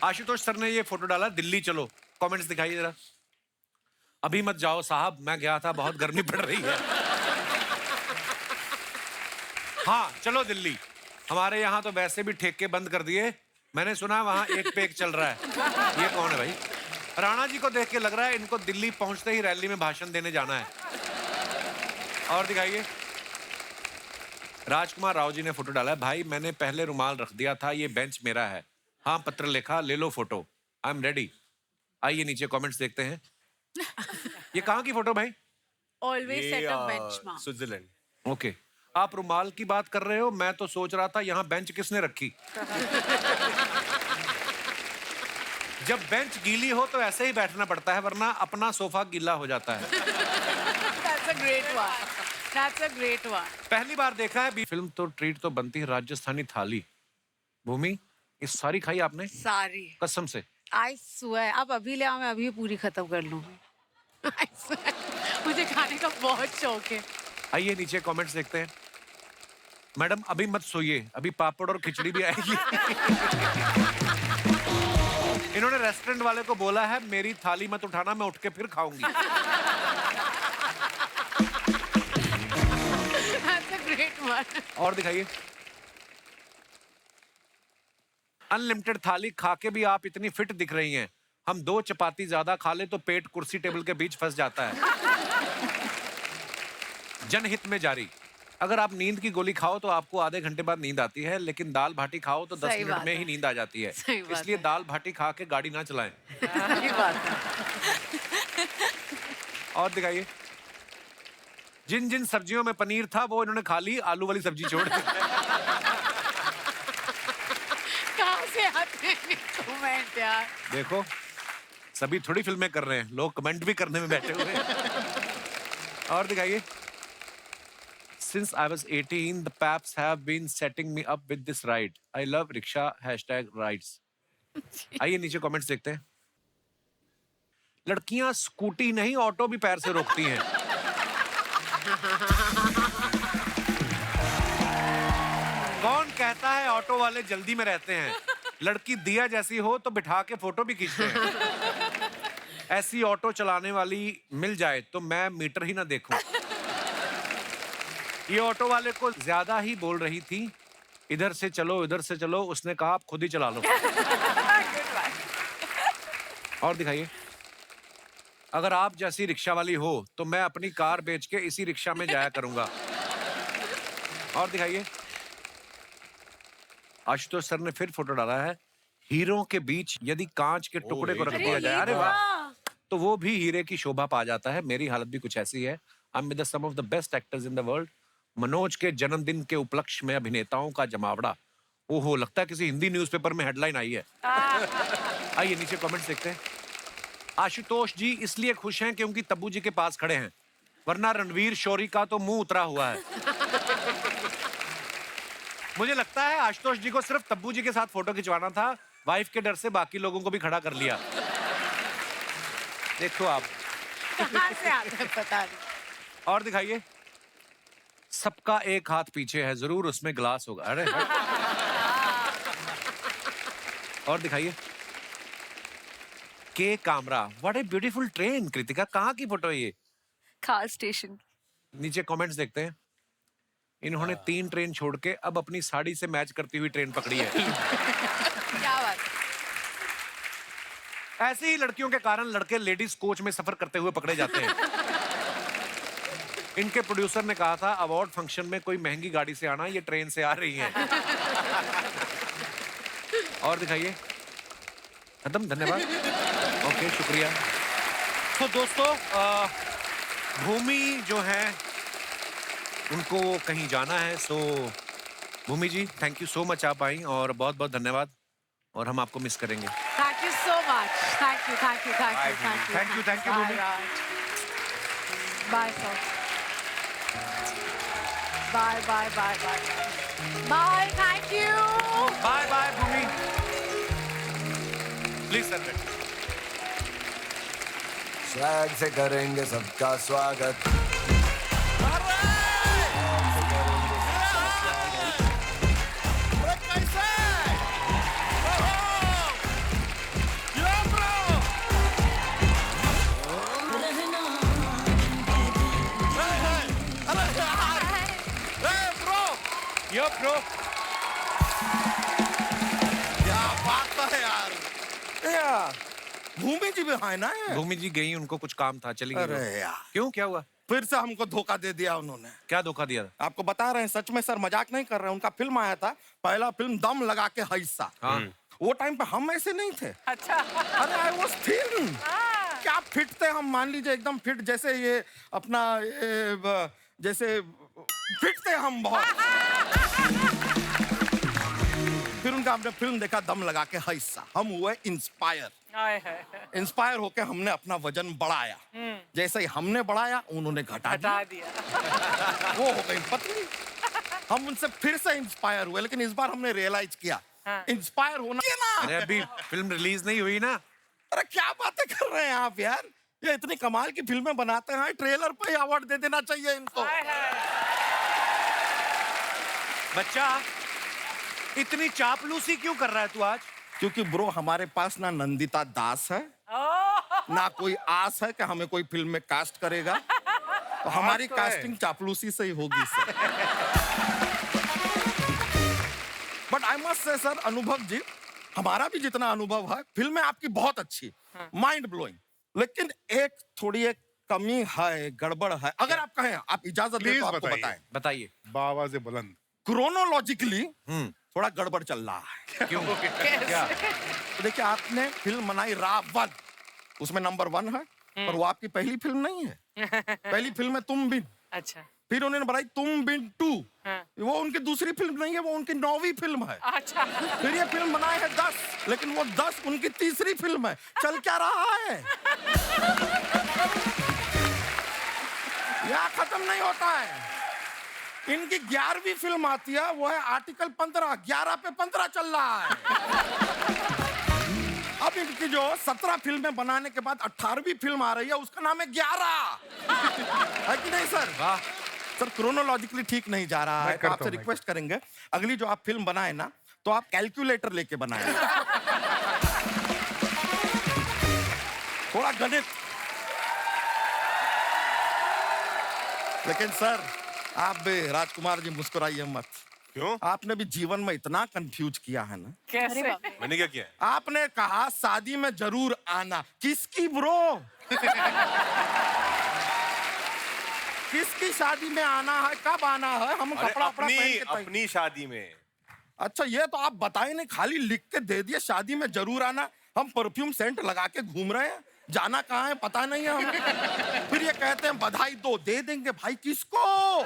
आशुतोष सर ने ये फोटो डाला, दिल्ली चलो। कमेंट्स दिखाइए जरा। अभी मत जाओ साहब, मैं गया था, बहुत गर्मी पड़ रही है। हाँ चलो दिल्ली। हमारे यहाँ तो वैसे भी ठेके बंद कर दिए। मैंने सुना वहाँ एक पे एक चल रहा है। ये कौन है भाई? राणा जी को देख के लग रहा है इनको दिल्ली पहुंचते ही रैली में भाषण देने जाना है। और दिखाइए। राजकुमार राव जी ने फोटो डाला है। भाई मैंने पहले रुमाल रख दिया था, ये बेंच मेरा है। हाँ पत्र लिखा, ले लो फोटो, आई एम रेडी। आइए नीचे कमेंट्स देखते हैं। ये कहाँ की फोटो भाई? Always set a benchmark. Switzerland. Okay. आप रुमाल की बात कर रहे हो, मैं तो सोच रहा था यहाँ बेंच किसने रखी। जब बेंच गीली हो तो ऐसे ही बैठना पड़ता है, वरना अपना सोफा गीला हो जाता है। That's a great one. That's a great one. पहली बार देखा है फिल्म तो ट्रीट तो बनती है राजस्थानी थाली। भूमि ये सारी खाई आपने? सारी। कसम से? I swear. आप अभी ले आओ, मैं अभी पूरी खत्म कर लूंगी। I swear. मुझे खाने का बहुत शौक है। आइए नीचे कमेंट्स देखते हैं। मैडम अभी मत सोइए, अभी पापड़ और खिचड़ी भी आएगी। इन्होंने रेस्टोरेंट वाले को बोला है मेरी थाली मत उठाना, मैं उठ के फिर खाऊंगी। That's a great one. और दिखाइए। अनलिमिटेड थाली खा के भी आप इतनी फिट दिख रही हैं। हम 2 चपाती ज्यादा खा ले तो पेट कुर्सी टेबल के बीच फंस जाता है। जनहित में जारी। अगर आप नींद की गोली खाओ तो आपको आधे घंटे बाद नींद आती है, लेकिन दाल भाटी खाओ तो 10 सही मिनट बात में है। ही नींद आ जाती है। सही बात इसलिए है। दाल भाटी खा के गाड़ी ना चलाएं। सही बात है। और दिखाइए। जिन जिन सब्जियों में पनीर था वो इन्होंने खा ली, आलू वाली सब्जी छोड़ दी। कहाँ से आते हैं कमेंट यार? देखो सभी थोड़ी फिल्में कर रहे हैं, लोग कमेंट भी करने में बैठे हुए हैं। और दिखाइए। Since I was 18, the Paps have been setting me up with this ride. I love rickshaw #rides. आइए नीचे कमेंट्स देखते हैं। लड़कियां स्कूटी नहीं ऑटो भी पैर से रोकती हैं। कौन कहता है ऑटो वाले जल्दी में रहते हैं? लड़की दिया जैसी हो तो बिठा के फोटो भी खींचते हैं। ऐसी ऑटो चलाने वाली मिल जाए तो मैं मीटर ही ना देखूं। ये ऑटो वाले को ज्यादा ही बोल रही थी, इधर से चलो इधर से चलो, उसने कहा आप खुद ही चला लो। और दिखाइए। अगर आप जैसी रिक्शा वाली हो तो मैं अपनी कार बेच के इसी रिक्शा में जाया करूंगा। और दिखाइए। आशुतोष सर ने फिर फोटो डाला है। हीरो के बीच यदि कांच के टुकड़े को रख दिया जाए, अरे वाह, तो वो भी हीरे की शोभा पा जाता है। मेरी हालत भी कुछ ऐसी है। I am with some of the best actors in the world. Manoj के जन्मदिन के उपलक्ष्य में अभिनेताओं का जमावड़ा। ओहो, लगता है किसी हिंदी न्यूज़पेपर में हेडलाइन आई है। आइए नीचे कमेंट्स देखते हैं। आशुतोष जी इसलिए खुश हैं क्योंकि तब्बू जी के पास खड़े हैं, वरना रणवीर शौरी का तो मुंह उतरा हुआ है। मुझे लगता है आशुतोष जी को सिर्फ तब्बू जी के साथ फोटो खिंचवाना था, वाइफ के डर से बाकी लोगों को भी खड़ा कर लिया। देखो आप कहाँ से आता है पता नहीं। और दिखाइए। सबका एक हाथ पीछे है, जरूर उसमें ग्लास होगा। अरे और दिखाइए। के Kamra, what a beautiful train. Kritika, कहाँ की फोटो है ये? खाल स्टेशन। नीचे कमेंट्स देखते हैं। इन्होंने 3 ट्रेन छोड़ के अब अपनी साड़ी से मैच करती हुई ट्रेन पकड़ी है। क्या बात। ऐसे ही लड़कियों के कारण लड़के लेडीज कोच में सफर करते हुए पकड़े जाते हैं। इनके प्रोड्यूसर ने कहा था अवार्ड फंक्शन में कोई महंगी गाड़ी से आना, ये ट्रेन से आ रही हैं। और दिखाइए। खत्म, धन्यवाद। ओके, शुक्रिया। तो दोस्तों, भूमि जो है उनको कहीं जाना है, सो भूमि जी थैंक यू सो मच, आप आई और बहुत बहुत धन्यवाद, और हम आपको मिस करेंगे। Thank you so much. Thank you thank you thank you thank you thank you thank you Bhumi. Bye sir. Bye bye bye bye bye. Thank you. Bye bye Bhumi. Please sir. Swag से करेंगे सबका स्वागत। यो bro, क्या बात है यार। यार भूमि जी भी है ना। भूमि जी गई, उनको कुछ काम था, चली गई। अरे यार, क्यों, क्या हुआ? फिर से हमको धोखा दे दिया उन्होंने। क्या धोखा दिया? आपको बता रहे हैं, सच में सर, मजाक नहीं कर रहे हैं। उनका फिल्म आया था, पहला फिल्म दम लगा के हिस्सा। हाँ। वो टाइम पे हम ऐसे नहीं थे। अच्छा। अरे आई वाज थिन। क्या फिट थे हम, मान लीजिए एकदम फिट, जैसे ये अपना जैसे फिट थे हम बहुत। फिर उनका हमने फिल्म देखा दम लगा के हिस्सा, हम हुए इंस्पायर। इंस्पायर होके हमने अपना वजन बढ़ाया। जैसे ही हमने बढ़ाया उन्होंने घटा दिया। वो हो गई पतली। हम उनसे फिर से इंस्पायर हुए, लेकिन इस बार हमने रियलाइज किया इंस्पायर होना ना। अरे अभी फिल्म रिलीज नहीं हुई ना। अरे क्या बातें कर रहे हैं आप यार, ये इतनी कमाल की फिल्में बनाते हैं, ट्रेलर पे अवार्ड दे देना चाहिए इनको। बच्चा इतनी चापलूसी क्यों कर रहा है तू आज? क्योंकि ब्रो हमारे पास ना नंदिता दास है, ना कोई आस है कि हमें कोई फिल्म में कास्ट करेगा, तो हमारी कास्टिंग चापलूसी से ही होगी sir. But I must say sir, अनुभव जी, हमारा भी जितना अनुभव है, फिल्में आपकी बहुत अच्छी, माइंड ब्लोइंग, लेकिन एक थोड़ी एक कमी है, गड़बड़ है। अगर आप कहें, आप इजाजत दें तो आपको बताएं। बताइए। बावाज़े बुलंद। क्रोनोलॉजिकली थोड़ा गड़बड़ चल रहा है। क्यों? क्या? तो देखिए, आपने फिल्म बनाई रावण, उसमें नंबर 1 है, पर वो आपकी पहली फिल्म नहीं है। पहली फिल्म है तुम बिन। अच्छा। फिर उन्होंने बनाई तुम बिन 2, वो उनकी दूसरी फिल्म नहीं है, वो उनकी 9वीं फिल्म है। अच्छा। फिर ये फिल्म बनाई है 10, लेकिन वो 10 उनकी तीसरी फिल्म है। चल क्या रहा है? यहाँ खत्म नहीं होता है। इनकी 11वीं फिल्म आती है, वो है आर्टिकल 15, 11 पे 15 चल रहा है। अब इनकी जो 17 फिल्में बनाने के बाद 18वीं फिल्म आ रही है, उसका नाम है 11। है कि नहीं सर? वाह सर, क्रोनोलॉजिकली ठीक नहीं जा रहा है, तो आपसे रिक्वेस्ट करेंगे, अगली जो आप फिल्म बनाए ना, तो आप कैलकुलेटर लेके बनाए। थोड़ा गणित। लेकिन सर, आप भी राजकुमार जी मुस्कुराइए मत। क्यों? आपने भी जीवन में इतना कंफ्यूज किया है ना। कैसे? मैंने क्या किया? आपने कहा शादी में जरूर आना। किसकी ब्रो? किसकी शादी में आना है, कब आना है? हम कपड़ा पहन के अपनी शादी में। अच्छा, ये तो आप बताए नहीं, खाली लिख के दे दिए शादी में जरूर आना। हम परफ्यूम सेंट लगा के घूम रहे हैं, जाना कहाँ है पता नहीं है हमें। फिर ये कहते हैं बधाई दो, दे देंगे भाई किसको?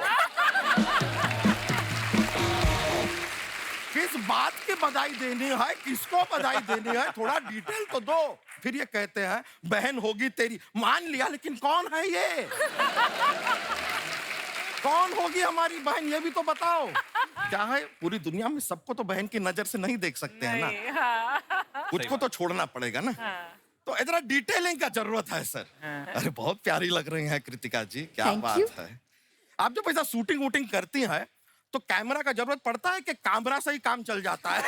किस बात की बधाई देनी है, किसको बधाई देनी है, थोड़ा डिटेल तो दो। फिर ये कहते हैं बहन होगी तेरी, मान लिया लेकिन कौन है ये? कौन होगी हमारी बहन, ये भी तो बताओ। क्या है, पूरी दुनिया में सबको तो बहन की नजर से नहीं देख सकते हैं ना, कुछ को तो छोड़ना पड़ेगा ना। तो इतना डिटेलिंग का जरूरत है सर। अरे बहुत प्यारी लग रही हैं कृतिका जी, क्या बात है। आप जब ऐसा शूटिंग वूटिंग करती हैं तो कैमरा का जरूरत पड़ता है कि कैमरा से ही काम चल जाता है?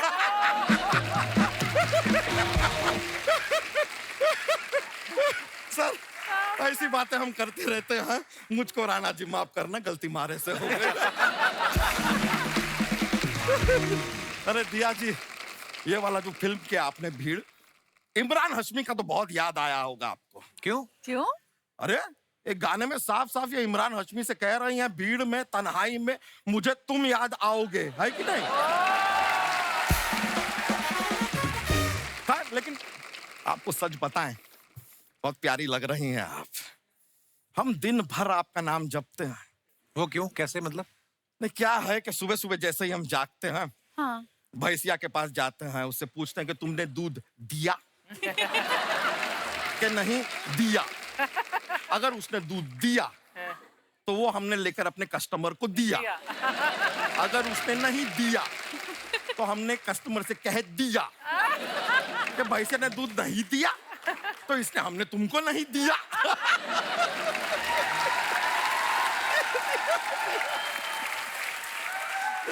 सर ऐसी बातें हम करते रहते हैं, मुझको राणा जी माफ करना, गलती मारे से हो गई। अरे दिया जी, ये वाला जो फिल्म किया आपने भीड़, इमरान हाशमी का तो बहुत याद आया होगा आपको। क्यों? क्यों? अरे एक गाने में साफ साफ ये इमरान हाशमी से कह रही हैं, भीड़ में तन्हाई में मुझे तुम याद आओगे, है कि नहीं? हाँ, लेकिन आपको सच बताएं, बहुत प्यारी लग रही हैं आप। हम दिन भर आपका नाम जपते हैं। वो क्यों, कैसे, मतलब? नहीं, क्या है कि सुबह सुबह जैसे ही हम जागते हैं, हाँ। भैंसिया के पास जाते हैं, उससे पूछते हैं कि तुमने दूध दिया कि नहीं दिया। अगर उसने दूध दिया तो वो हमने लेकर अपने कस्टमर को दिया। अगर उसने नहीं दिया तो हमने कस्टमर से कह दिया कि भैंसिया ने दूध नहीं दिया तो इसने हमने तुमको नहीं दिया।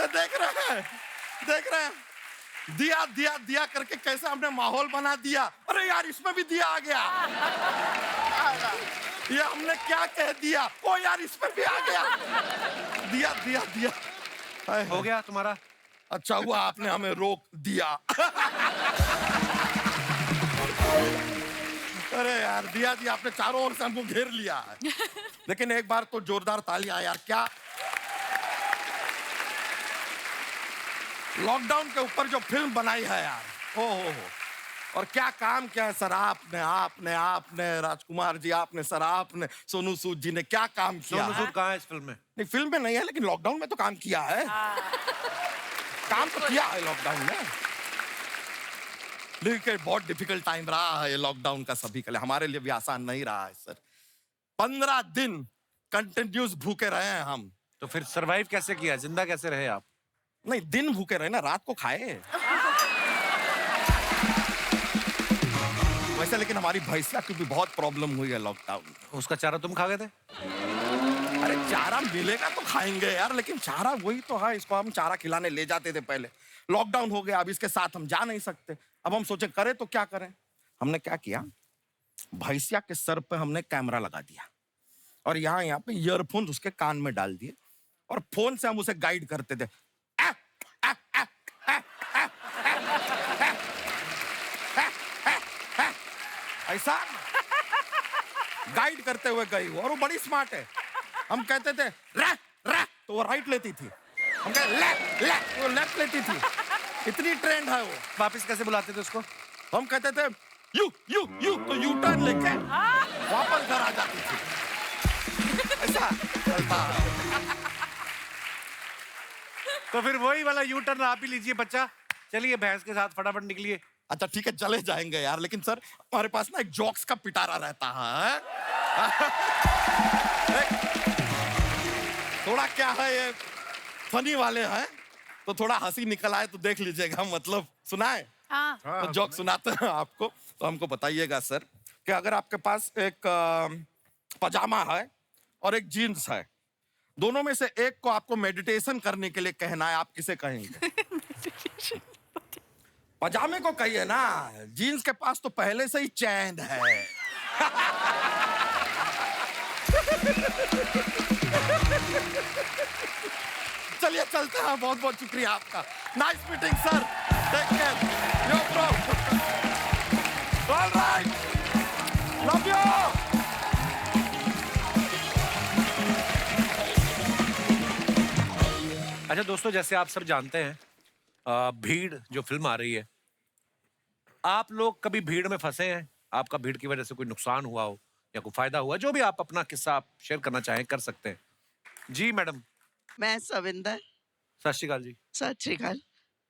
देख रहे हैं, देख रहे हैं, दिया दिया दिया करके कैसे हमने माहौल बना दिया। अरे यार इसमें भी दिया आ गया, ये हमने क्या कह दिया, ओ यार इसमें भी आ गया, दिया दिया दिया। हो गया तुम्हारा? अच्छा हुआ आपने हमें रोक दिया। अरे यार दिया जी, आपने चारों ओर से हमको घेर लिया है। लेकिन एक बार तो जोरदार तालियां यार, क्या लॉकडाउन के ऊपर जो फिल्म बनाई है यार, हो। और क्या काम किया है सर आपने राजकुमार जी, आपने सर, आपने सोनू सूद जी ने क्या काम किया। सोनू सूद कहाँ है इस फिल्म में? नहीं, फिल्म में नहीं है लेकिन लॉकडाउन में तो काम किया है। काम तो किया है लॉकडाउन में। लेकिन बहुत डिफिकल्ट टाइम रहा है ये लॉकडाउन का सभी के लिए, हमारे लिए भी आसान नहीं रहा है सर। 15 दिन कंटिन्यूस भूखे रहे हैं हम। तो फिर सरवाइव कैसे किया, जिंदा कैसे रहे आप? नहीं, दिन भूखे रहे ना, रात को खाए वैसे। लेकिन हमारी भैंसिया की भी बहुत प्रॉब्लम हुई है लॉकडाउन में। उसका चारा तुम खा गए थे? अरे चारा मिलेगा तो खाएंगे यार, लेकिन चारा वही तो है, इसको हम चारा खिलाने ले जाते थे पहले। लॉकडाउन हो गया, अब इसके साथ हम जा नहीं सकते। अब हम सोचे करें तो क्या करें। हमने क्या किया, भैंसिया के सर पे हमने कैमरा लगा दिया और यहाँ पे ईयरफोन उसके कान में डाल दिए और फोन से हम उसे गाइड करते थे। ऐसा गाइड करते हुए गई और वो बड़ी स्मार्ट है। हम कहते थे रै तो वो राइट लेती थी, हम कहते लेफ्ट वो लेफ्ट लेती थी। इतनी ट्रेंड है वो। वापस कैसे बुलाते थे उसको? हम कहते थे यू तो यू टर्न लेके वापस घर आ जाती थी। ऐसा चलता। तो फिर वही वाला यू टर्न आप ही लीजिए बच्चा, चलिए भैंस के साथ फटाफट निकलिए। अच्छा ठीक है, चले जाएंगे यार, लेकिन सर हमारे पास ना एक जोक्स का पिटारा रहता है। थोड़ा क्या है, ये फनी वाले हैं तो थोड़ा हंसी निकल आए तो देख लीजिएगा, मतलब सुनाए। हाँ। तो जोक सुनाते हैं आपको, तो हमको बताइएगा सर कि अगर आपके पास एक पजामा है और एक जीन्स है, दोनों में से एक को आपको मेडिटेशन करने के लिए कहना है, आप किसे कहेंगे? पजामे को कहिए ना, जीन्स के पास तो पहले से ही चैन है। चलिए चलते हैं, बहुत बहुत शुक्रिया आपका। Nice meeting sir, take care, yo bro, alright, love you. अच्छा दोस्तों, जैसे आप सब जानते हैं, भीड़ जो फिल्म आ रही है, आप लोग कभी भीड़ में फंसे हैं? आपका भीड़ की वजह से कोई नुकसान हुआ हो या कोई फायदा हुआ, जो भी आप अपना किस्सा आप शेयर करना चाहें कर सकते हैं। जी मैडम। मैं सविंदर। सत श्री अकाल जी। सत श्री अकाल।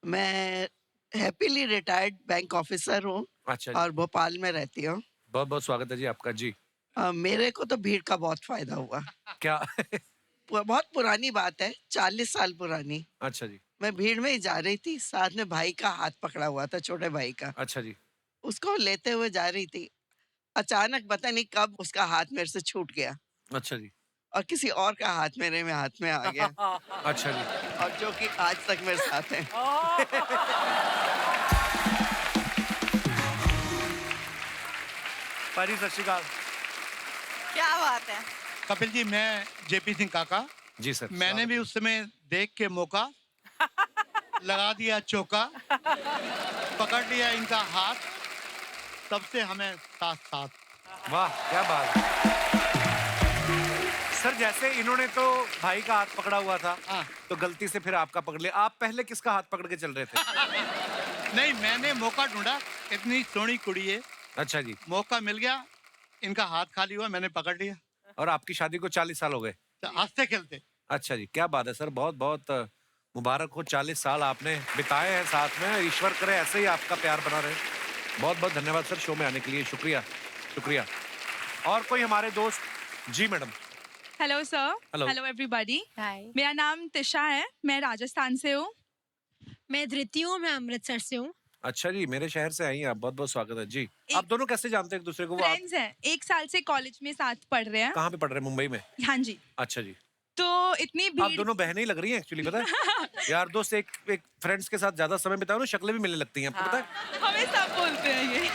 मैं हैप्पीली रिटायर्ड बैंक ऑफिसर हूँ अच्छा जी। और भोपाल में रहती हूँ। बहुत बहुत स्वागत है जी आपका। जी मेरे को तो भीड़ का बहुत फायदा हुआ। क्या? बहुत पुरानी बात है, 40 साल पुरानी। अच्छा जी। मैं भीड़ में ही जा रही थी, साथ में भाई का हाथ पकड़ा हुआ था, छोटे भाई का। अच्छा जी। उसको लेते हुए जा रही थी, अचानक पता नहीं कब उसका हाथ मेरे से छूट गया अच्छा जी। और किसी और का हाथ मेरे में हाथ में आ गया। अच्छा जी। और जो कि आज तक मेरे साथ है। पारी सत श्री अकाल। क्या बात है। कपिल जी, मैं जेपी सिंह काका। जी सर। मैंने भी उस समय देख के मौका लगा दिया चौका, पकड़ लिया इनका हाथ, तब से हमें साथ साथ। वाह क्या बात है। सर जैसे इन्होंने तो भाई का हाथ पकड़ा हुआ था, तो गलती से फिर आपका पकड़ लिया। आप पहले किसका हाथ पकड़ के चल रहे थे? नहीं, मैंने मौका ढूंढा, इतनी सोहनी कुड़ी है। अच्छा जी। मौका मिल गया, इनका हाथ खाली हुआ, मैंने पकड़ लिया। और आपकी शादी को 40 साल हो गए? हंसते खेलते। अच्छा जी, क्या बात है सर, बहुत बहुत मुबारक हो। 40 साल आपने बिताए हैं साथ में, ईश्वर करे ऐसे ही आपका प्यार बना रहे। बहुत बहुत धन्यवाद सर शो में आने के लिए, शुक्रिया शुक्रिया। और कोई हमारे दोस्त? जी madam. Hello sir. Hello. Hello everybody. Hi. मेरा नाम तिशा है, मैं राजस्थान से हूँ। मैं धृति हूँ, मैं अमृतसर से हूँ। अच्छा जी, मेरे शहर से आई हैं आप, बहुत बहुत स्वागत है जी। आप दोनों कैसे जानते हैं एक दूसरे को? वो आप फ्रेंड्स हैं, 1 साल से कॉलेज में साथ पढ़ रहे हैं। कहाँ पे पढ़ रहे हैं? मुंबई में? हाँ जी। अच्छा जी। तो इतनी आप भीड़। दोनों बहनें ही लग रही हैं एक्चुअली, पता है? यार दोस्त एक फ्रेंड्स के साथ ज्यादा समय बिताओ ना, शक्लें भी मिलने लगती हैं, आपको पता है? हमें सब बोलते हैं ये।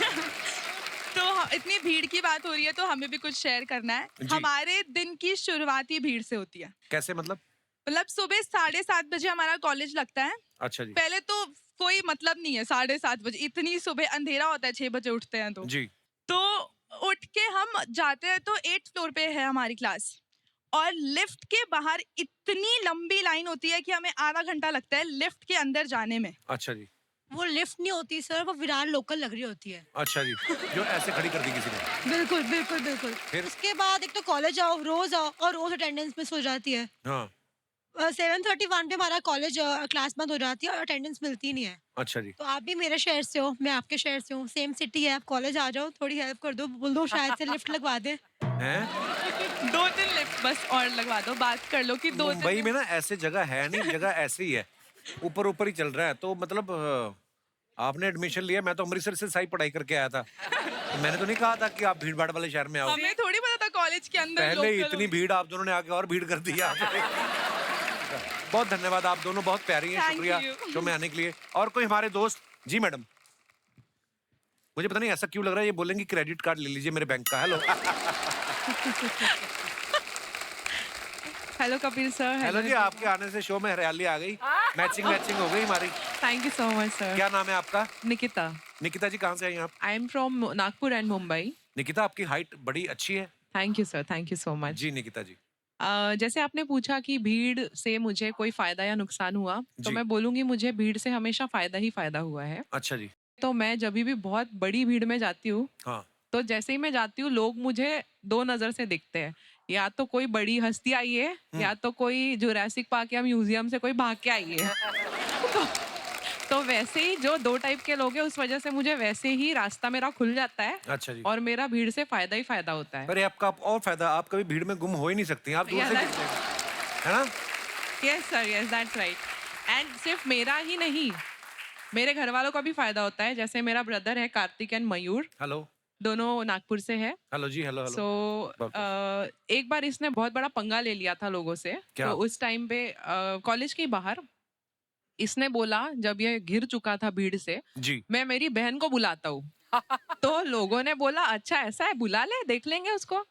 तो इतनी भीड़ की बात हो रही है तो हमें भी कुछ शेयर करना है। जी। हमारे दिन की शुरुआत ही भीड़ से होती है। कैसे मतलब? मतलब सुबह 7:30 बजे हमारा कॉलेज लगता है। अच्छा जी। पहले तो कोई मतलब नहीं है 7:30 बजे, इतनी सुबह अंधेरा होता है, 6 बजे उठते हैं तो। जी। तो उठ के हम जाते हैं तो 8th फ्लोर पे है हमारी क्लास, और लिफ्ट के बाहर इतनी लंबी लाइन होती है कि हमें आधा घंटा लगता है लिफ्ट के अंदर जाने में। अच्छा जी। वो लिफ्ट नहीं होती सर, वो विरार लोकल लग रही होती है। अच्छा जी, जो ऐसे खड़ी कर दी किसी ने। बिल्कुल बिल्कुल बिल्कुल। फिर? उसके बाद एक तो कॉलेज आओ रोज और रोज अटेंडेंस मिस हो जाती है। हाँ। 7:31 पे हमारा कॉलेज क्लास बंद हो जाती है और अटेंडेंस मिलती नहीं है। अच्छा जी। तो आप भी मेरे शहर से हो, मैं आपके शहर से हूँ, सेम सिटी है, आप कॉलेज आ जाओ, थोड़ी हेल्प कर दो, बोल दो शायद से लिफ्ट लगवा दे। हैं? 2-3 लिफ्ट बस और लगवा दो, बात कर लो कि 2-3। मुंबई में ना ऐसे जगह है नहीं, जगह ऐसी ही है, ऊपर ऊपर ही चल रहा है। तो मतलब आपने एडमिशन लिया, मैं तो अमृतसर से सही पढ़ाई करके आया था, तो मैंने तो नहीं कहा था कि आप भीड़ भाड़ वाले शहर में आओ। हमें थोड़ी पता था कॉलेज के अंदर पहले ही local इतनी होगी। भीड़, आप दोनों ने आके और भीड़ कर दी आप। बहुत धन्यवाद, आप दोनों बहुत प्यारी हैं, Thank शुक्रिया you. शो में आने के लिए। और कोई हमारे दोस्त? जी मैडम। मुझे पता नहीं ऐसा क्यों लग रहा है, ये बोलेंगे क्रेडिट कार्ड ले लीजिए मेरे बैंक का। Hello. Hello Kapil sir. Hello जी, आपके आने से शो में हरियाली आ गई, मैचिंग मैचिंग हो गई हमारी। Thank you so much sir. क्या नाम है आपका? निकिता। निकिता जी, कहाँ से आई हैं आप? I am from Nagpur and Mumbai. Nikita, आपकी हाइट बड़ी अच्छी है। Thank you sir, thank you so much. जी निकिता जी। जैसे आपने पूछा कि भीड़ से मुझे कोई फायदा या नुकसान हुआ, तो जी। मैं बोलूंगी मुझे भीड़ से हमेशा फायदा ही फायदा हुआ है। अच्छा जी। तो मैं जब भी बहुत बड़ी भीड़ में जाती हूँ, हाँ। तो जैसे ही मैं जाती हूँ लोग मुझे 2 नजर से देखते हैं, या तो कोई बड़ी हस्ती आई है या तो कोई जुरासिक पार्क या म्यूजियम से कोई भाग के आई है। तो वैसे ही जो 2 टाइप के लोग हैं, उस वजह से मुझे वैसे ही रास्ता मेरा खुल जाता है। अच्छा जी। और मेरा भीड़ से फायदा ही फायदा होता है। अरे आपका और फायदा, आप कभी भीड़ में गुम हो ही नहीं सकती, आप दूर Yeah, से that's- दिखते हैं, है ना? Yes sir, yes that's right. And सिर्फ मेरा ही नहीं, मेरे घर वालों का भी फायदा होता है। जैसे मेरा ब्रदर है कार्तिक एंड मयूर, हेलो। दोनों नागपुर से है। हेलो जी। Hello hello. सो एक बार इसने बहुत बड़ा पंगा ले लिया था लोगों से। क्या? तो उस टाइम पे कॉलेज के बाहर इसने बोला, जब ये घिर चुका था भीड़ से, जी। मैं मेरी बहन को बुलाता हूँ। तो लोगों ने बोला अच्छा ऐसा है, बुला ले, देख लेंगे उसको।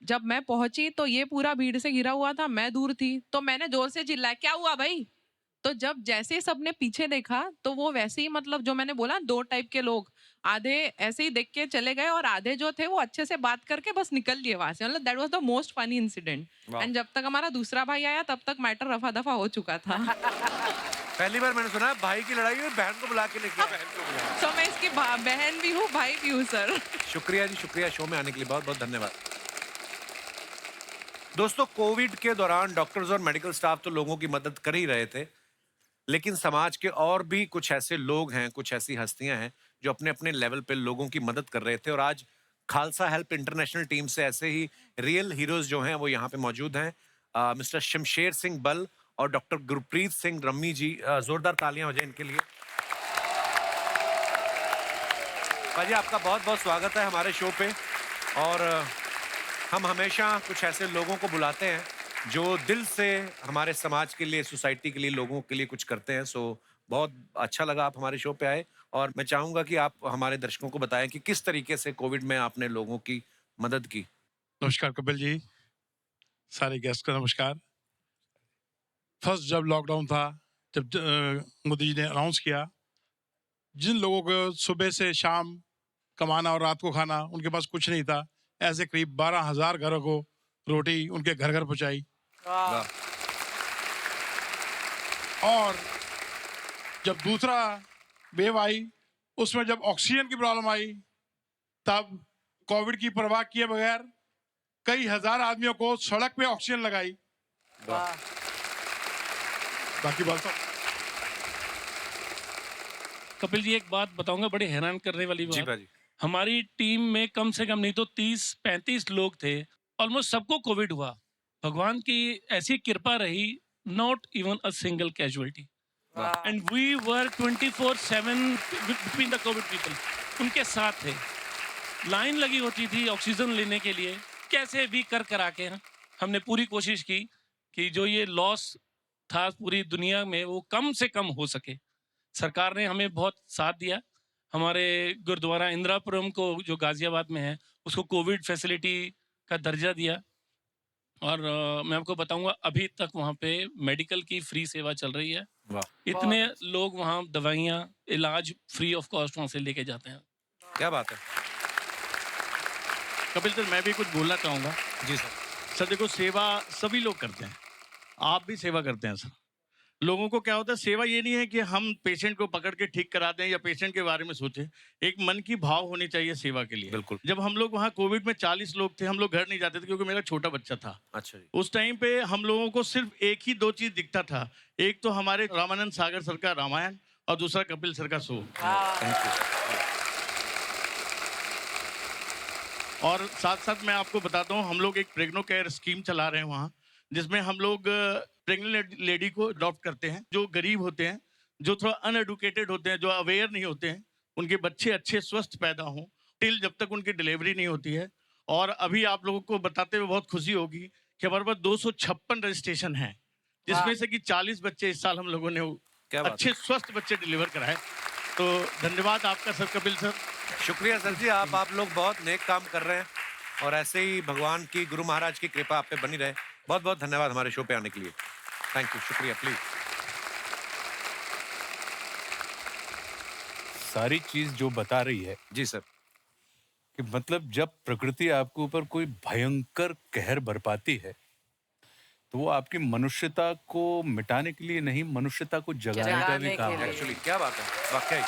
जब मैं पहुंची तो ये पूरा भीड़ से घिरा हुआ था, मैं दूर थी, तो मैंने जोर से चिल्लाया क्या हुआ भाई। तो जब जैसे सबने पीछे देखा तो वो वैसे ही, मतलब जो मैंने बोला 2 टाइप के लोग, आधे ऐसे ही देख के चले गए और आधे जो थे वो अच्छे से बात करके बस निकल लिए वहां से। मतलब that was the most funny incident. वाह। एंड जब तक हमारा दूसरा भाई आया तब तक मैटर रफा दफा हो चुका था। पहली बार मैंने सुना भाई की लड़ाई हुई बहन को बुला के लेके आया। तो मैं इसकी बहन भी हूँ, भाई भी हूँ सर। शुक्रिया जी, शुक्रिया शो में आने के लिए, बहुत बहुत धन्यवाद। दोस्तों, कोविड के दौरान डॉक्टर्स और मेडिकल स्टाफ तो लोगों की मदद कर ही रहे थे, लेकिन समाज के और भी कुछ ऐसे लोग हैं, कुछ ऐसी हस्तियां हैं जो अपने अपने लेवल पे लोगों की मदद कर रहे थे। और आज खालसा हेल्प इंटरनेशनल टीम से ऐसे ही रियल हीरोज जो हैं वो यहाँ पे मौजूद हैं। मिस्टर शमशेर सिंह बल और डॉक्टर गुरप्रीत सिंह रम्मी जी, जोरदार तालियां हो जाए इनके लिए। भाजी, आपका बहुत बहुत स्वागत है हमारे शो पे। और हम हमेशा कुछ ऐसे लोगों को बुलाते हैं जो दिल से हमारे समाज के लिए, सोसाइटी के लिए, लोगों के लिए कुछ करते हैं। सो बहुत अच्छा लगा आप हमारे शो पे आए, और मैं चाहूंगा कि आप हमारे दर्शकों को बताएं कि किस तरीके से कोविड में आपने लोगों की मदद की। नमस्कार कपिल जी, सारे गेस्ट को नमस्कार। फर्स्ट जब लॉकडाउन था, जब मोदी जी ने अनाउंस किया, जिन लोगों को सुबह से शाम कमाना और रात को खाना, उनके पास कुछ नहीं था, ऐसे करीब 12,000 घरों को रोटी उनके घर घर पहुंचाई। और जब दूसरा वेव आई, उसमें जब ऑक्सीजन की प्रॉब्लम आई, तब कोविड की परवाह किए बगैर कई हजार आदमियों को सड़क पे ऑक्सीजन लगाई। बाकी बात तो कपिल जी, एक बात बताऊंगा, बड़ी हैरान करने वाली जी बात। भाजी। हमारी टीम में कम से कम नहीं तो 30-35 लोग थे, ऑलमोस्ट सबको कोविड हुआ। भगवान की ऐसी कृपा रही, not even a single casualty, and we were 24/7 between the covid people. उनके साथ थे, लाइन लगी होती थी ऑक्सीजन लेने के लिए, कैसे भी कर करा के हमने पूरी कोशिश की कि जो ये लॉस था पूरी दुनिया में वो कम से कम हो सके। सरकार ने हमें बहुत साथ दिया। हमारे गुरुद्वारा इंदिरापुरम को, जो गाजियाबाद में है, उसको कोविड फैसिलिटी का दर्जा दिया। और मैं आपको बताऊंगा, अभी तक वहाँ पे मेडिकल की फ्री सेवा चल रही है। इतने लोग वहाँ दवाइयाँ, इलाज फ्री ऑफ कॉस्ट वहाँ से लेके जाते हैं। क्या बात है कपिल सर, मैं भी कुछ बोलना चाहूँगा। जी सर। सर देखो, सेवा सभी लोग करते हैं, आप भी सेवा करते हैं सर। लोगों को क्या होता है, सेवा ये नहीं है कि हम पेशेंट को पकड़ के ठीक करा दें या पेशेंट के बारे में सोचें, एक मन की भाव होनी चाहिए सेवा के लिए। बिल्कुल। जब हम लोग वहाँ कोविड में 40 लोग थे, हम लोग घर नहीं जाते थे क्योंकि मेरा छोटा बच्चा था। अच्छा जी। उस टाइम पे हम लोगों को सिर्फ एक ही 2 चीज दिखता था, एक तो हमारे रामानंद सागर सर का रामायण और दूसरा कपिल सर का शो। Thank you. और साथ साथ मैं आपको बताता हूँ, हम लोग एक प्रेग्नो केयर स्कीम चला रहे हैं वहाँ, जिसमें हम लोग प्रेग्नेंट लेडी को अडॉप्ट करते हैं, जो गरीब होते हैं, जो थोड़ा अनएडुकेटेड होते हैं, जो अवेयर नहीं होते हैं, उनके बच्चे अच्छे स्वस्थ पैदा हों टिल जब तक उनकी डिलीवरी नहीं होती है। और अभी आप लोगों को बताते हुए बहुत खुशी होगी कि हमारे पास 256 रजिस्ट्रेशन हैं, जिसमें से कि 40 बच्चे इस साल हम लोगों ने अच्छे स्वस्थ बच्चे डिलीवर कराए। तो धन्यवाद आपका सर, कपिल सर। शुक्रिया सर जी, आप लोग बहुत नेक काम कर रहे हैं, और ऐसे ही भगवान की, गुरु महाराज की कृपा आप पे बनी रहे। बहुत बहुत धन्यवाद हमारे शो पे आने के लिए। थैंक यू, शुक्रिया। प्लीज। सारी चीज जो बता रही है जी सर, कि मतलब जब प्रकृति आपके ऊपर कोई भयंकर कहर बरपाती है, तो वो आपकी मनुष्यता को मिटाने के लिए नहीं, मनुष्यता को जगाने का भी काम है। एक्चुअली क्या बात है, वाकई।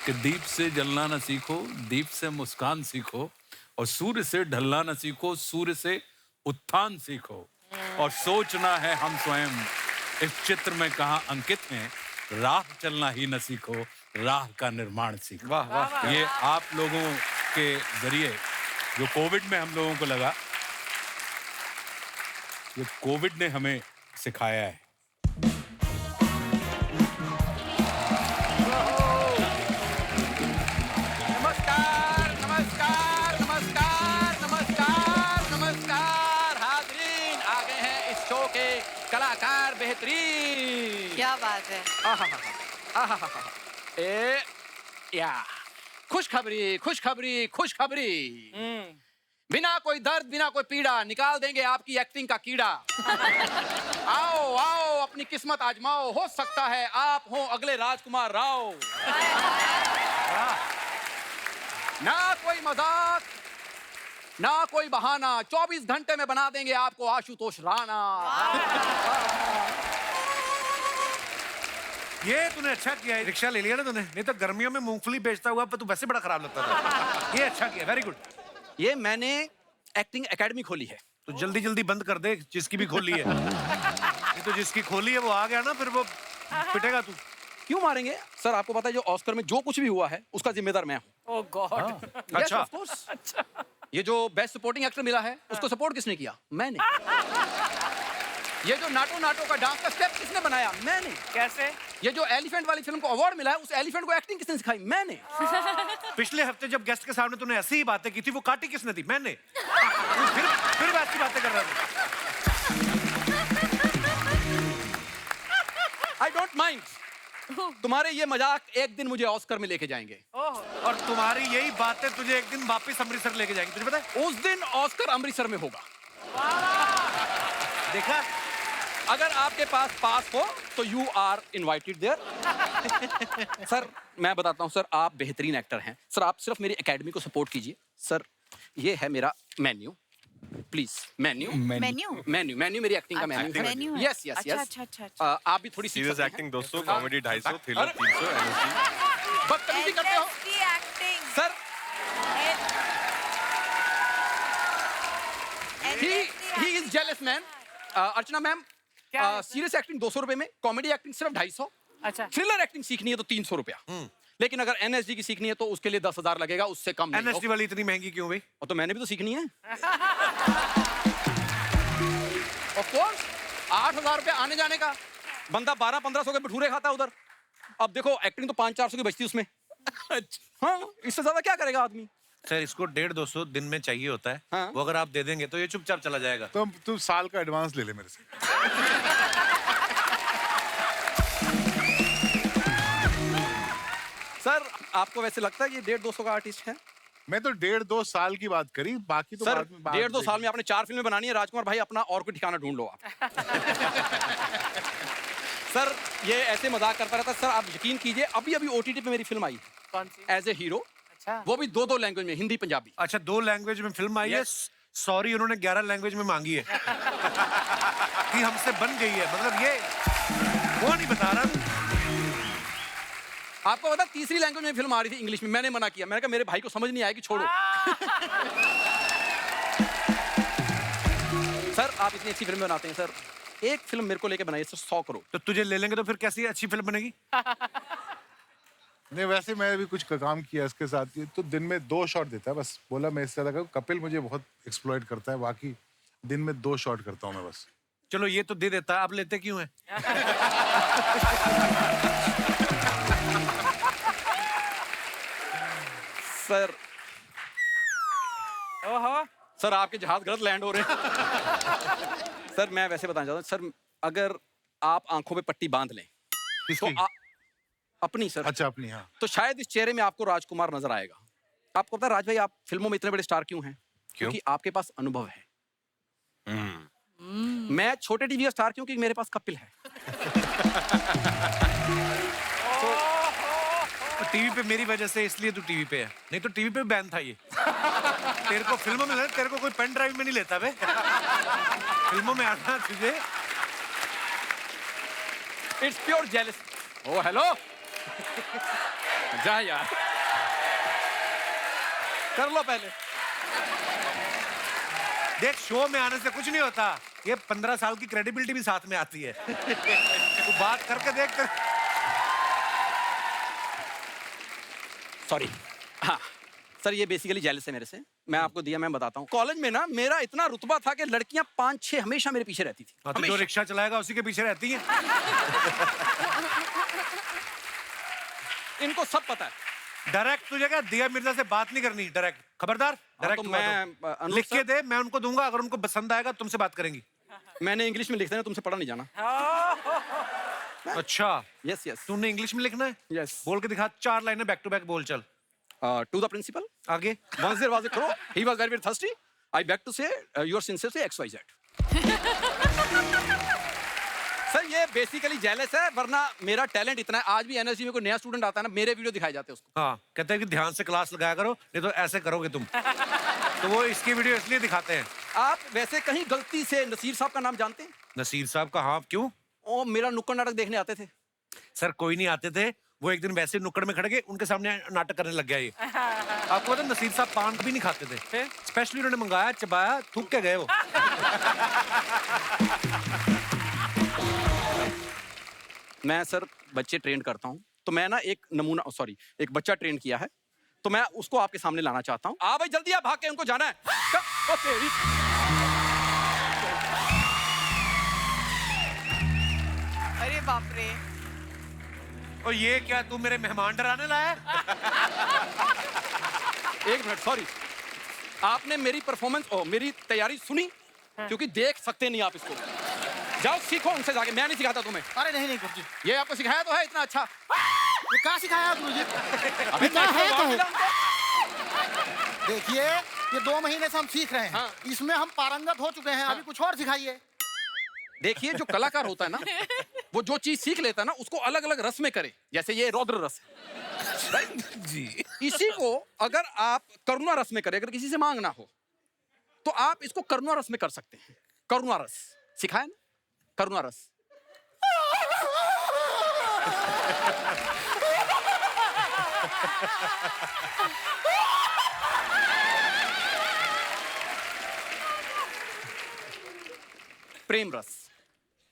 कि दीप से जलना न सीखो, दीप से मुस्कान सीखो, और सूर्य से ढलना न सीखो, सूर्य से उत्थान सीखो, और सोचना है हम स्वयं इस चित्र में कहाँ अंकित हैं, राह चलना ही न सीखो, राह का निर्माण सीखो। वाह वाह। ये आप लोगों के जरिए जो कोविड में हम लोगों को लगा, ये कोविड ने हमें सिखाया है। नमस्कार नमस्कार नमस्कार नमस्कार नमस्कार, हाज़रीन, आ गए हैं इस शो के कलाकार बेहतरीन। क्या बात है। खुशखबरी खुशखबरी खुशखबरी, बिना कोई दर्द, बिना कोई पीड़ा, निकाल देंगे आपकी एक्टिंग का कीड़ा। आओ आओ, अपनी किस्मत आजमाओ, हो सकता है आप हो अगले राजकुमार राव। ना कोई मजाक, ना कोई बहाना, 24 घंटे में बना देंगे आपको आशुतोष राणा। ये तूने अच्छा किया, रिक्शा ले लिया ना तूने, नहीं तो गर्मियों में मूंगफली बेचता हुआ पर तू वैसे बड़ा खराब लगता था। ये अच्छा किया, वेरी गुड। ये मैंने एक्टिंग एकेडमी खोली है। तो जल्दी जल्दी बंद कर दे जिसकी भी खोली है। ये तो जिसकी खोली है वो आ गया ना, फिर वो पिटेगा तू। क्यों मारेंगे सर? आपको पता है जो ऑस्कर में जो कुछ भी हुआ है उसका जिम्मेदार मैं हूँ। ओह गॉड। अच्छा। of course. ये जो बेस्ट सपोर्टिंग एक्टर मिला है उसको सपोर्ट किसने किया? मैंने। ये जो नाटो का डांस का स्टेप किसने बनाया? मैंने। कैसे? ये जो एलिफेंट वाली फिल्म को अवार्ड मिला है उस एलिफेंट को एक्टिंग किसने सिखाई? मैंने। पिछले हफ्ते जब गेस्ट के सामने तूने ऐसी ही बातें की थी, वो काटी किसने थी? मैंने। फिर वैसी बातें कर रहा था। I don't mind. तुम्हारे ये मजाक एक दिन मुझे ऑस्कर में लेके जाएंगे। और तुम्हारी यही बातें तुझे एक दिन वापस अमृतसर लेके जाएंगी, तुझे पता है? उस दिन ऑस्कर अमृतसर में होगा। देखा? अगर आपके पास हो तो you are invited there. Sir मैं बताता हूँ सर, आप बेहतरीन एक्टर हैं सर, आप सिर्फ मेरी एकेडमी को सपोर्ट कीजिए। सर ये है मेरा मेन्यू, प्लीज। मेन्यू मेरी एक्टिंग का मेन्यू। Yes yes yes. आप भी थोड़ी serious acting 200, comedy 250, thriller 300, NSD. बदतमीजी करते हो sir. He is jealous man. Archana ma'am, serious acting 200 रुपए में, कॉमेडी एक्टिंग सिर्फ 250। अच्छा। थ्रिलर एक्टिंग सीखनी है तो 300 रुपया। लेकिन अगर एनएसडी की सीखनी है तो उसके लिए 10,000 लगेगा, उससे कम नहीं। एनएसडी वाली इतनी महंगी क्यों भाई? और तो मैंने भी तो सीखनी है। ऑफ कोर्स 8,000 रुपया आने जाने का, बंदा 1200-1500 के भटूरे खाता है उधर। अब देखो एक्टिंग तो 500-400 की बचती उसमें। हाँ, इससे ज्यादा क्या करेगा आदमी? सर इसको 150-200 दिन में चाहिए होता है। हाँ? वो अगर आप दे देंगे तो ये चुपचाप चला जाएगा। तो तू साल का एडवांस ले ले मेरे से। सर आपको वैसे लगता है ये 150-200 का आर्टिस्ट है? मैं तो 1.5-2 साल की बात करी, बाकी तो सर बाद में 1.5-2 साल में आपने 4 फिल्में बनानी है। राजकुमार भाई अपना और कोई ठिकाना ढूंढ लो आप। सर ये ऐसे मजाक करता रहता है। सर आप यकीन कीजिए, अभी OTT पे मेरी फिल्म आई है। कौन सी? As a hero. अच्छा। वो भी 2 लैंग्वेज में, हिंदी पंजाबी। अच्छा 2 लैंग्वेज में फिल्म आई है। सॉरी उन्होंने 11 लैंग्वेज में मांगी है। कि हमसे बन गई है, मतलब ये वो नहीं बता रहा। आपको पता 3री लैंग्वेज में फिल्म आ रही थी इंग्लिश में, मैंने मना किया। मैंने कहा मेरे भाई को समझ नहीं आएगी, छोड़ो। सर आप इतनी अच्छी फिल्म बनाते हैं सर, एक फिल्म मेरे को लेके बनाइए सर, 100 करोड़। तो तुझे ले लेंगे तो फिर कैसी अच्छी फिल्म बनेगी? नहीं वैसे मैं भी कुछ काम किया इसके साथ। तो दिन में 2 शॉट देता है बस। बोला मैं इससे ज्यादा कपिल मुझे बहुत एक्सप्लॉइट करता है, बाकी दिन में 2 शॉट करता हूँ मैं बस। चलो ये तो दे देता है, आप लेते क्यों है? सर सर आपके जहाज गलत लैंड हो रहे हैं। सर मैं वैसे बताना चाहता हूँ सर, अगर आप आंखों पे पट्टी बांध लें तो अपनी सर। अच्छा अपनी। हाँ तो शायद इस चेहरे में आपको राजकुमार नजर आएगा। आपको पता है राज भाई आप फिल्मों में इतने बड़े स्टार क्यों हैं? क्योंकि आपके पास अनुभव है। मैं छोटे टीवी का स्टार क्योंकि मेरे पास कपिल है। टीवी पे मेरी वजह से इसलिए तू टीवी पे है, नहीं तो टीवी पे बैन था ये। तेरे को फिल्मों में तेरे को कोई पेन ड्राइव में नहीं लेता बे। फिल्मों में आना तुझे। It's pure jealous. Oh hello जा यार, कर लो पहले। देख शो में आने से कुछ नहीं होता, ये 15 साल की क्रेडिबिलिटी भी साथ में आती है। तू बात करके देख। सॉरी। हाँ सर ये बेसिकली जेलस है मेरे से। मैं आपको दिया, मैं बताता हूँ। कॉलेज में ना मेरा इतना रुतबा था कि लड़कियां 5-6 हमेशा मेरे पीछे रहती थी। तो जो रिक्शा चलाएगा उसी के पीछे रहती है। इनको सब पता है। डायरेक्ट तुझे क्या दिया मिर्जा से बात नहीं करनी, डायरेक्ट खबरदार। डायरेक्ट तो मैं लिख के दे, मैं उनको दूंगा, अगर उनको पसंद आएगा तुमसे बात करेंगी। मैंने इंग्लिश में लिख देना, तुमसे पढ़ा नहीं जाना। अच्छा यस यस। तूने इंग्लिश में लिखना है? यस। बोल के दिखा, 4 लाइनें बैक टू बैक बोल चल। To the principal. आगे। Once there was a crow, he was very thirsty. I beg to say, you are sincerely XYZ. Sir ये बेसिकली जेलस है, वरना मेरा टैलेंट इतना है। आज भी एनएसजी में कोई नया स्टूडेंट आता है ना, मेरे वीडियो दिखाए जाते हैं उसको। हाँ कहते हैं कि ध्यान से क्लास लगाया करो, नहीं तो ऐसे करोगे तुम। तो वो इसकी वीडियो इसलिए दिखाते हैं। आप वैसे कहीं गलती से नसीर साहब का नाम जानते हैं? नसीर साहब का? हाँ क्यों? ओ मेरा नुक्कड़ नाटक देखने आते थे। सर कोई नहीं आते थे, वो एक दिन वैसे नुक्कड़ में खड़े गए, उनके सामने नाटक करने लग गया ये। आपको पता नसीर साहब पान भी नहीं खाते थे, स्पेशली उन्होंने मंगाया, चबाया, थूक के गए वो। मैं सर बच्चे ट्रेन करता हूँ, तो मैं ना एक नमूना सॉरी एक बच्चा ट्रेन किया है, तो मैं उसको आपके सामने लाना चाहता हूँ। आ भाई जल्दी आ, भाग के उनको जाना है। अरे बाप रे। और ये क्या तू मेरे मेहमान डराने लाया? एक मिनट सॉरी, आपने मेरी परफॉर्मेंस मेरी तैयारी सुनी? क्योंकि देख सकते नहीं आप इसको। जाओ सीखो उनसे जाके, मैं नहीं सिखाता तुम्हें। अरे नहीं नहीं गुरुजी, ये आपको सिखाया तो है इतना अच्छा। ये क्या सिखाया गुरुजी? अबे क्या है तो तो? देखिए ये 2 महीने से हम सीख रहे हैं, इसमें हम पारंगत हो चुके हैं, अभी कुछ और सिखाइए। देखिए जो कलाकार होता है ना, वो जो चीज सीख लेता है ना, उसको अलग अलग रस में करे। जैसे ये रौद्र रस है जी, इसी को अगर आप करुणा रस में करें, अगर किसी से मांगना हो तो आप इसको करुणा रस में कर सकते हैं। करुणा रस सिखाया ना, करुणा रस। प्रेम रस।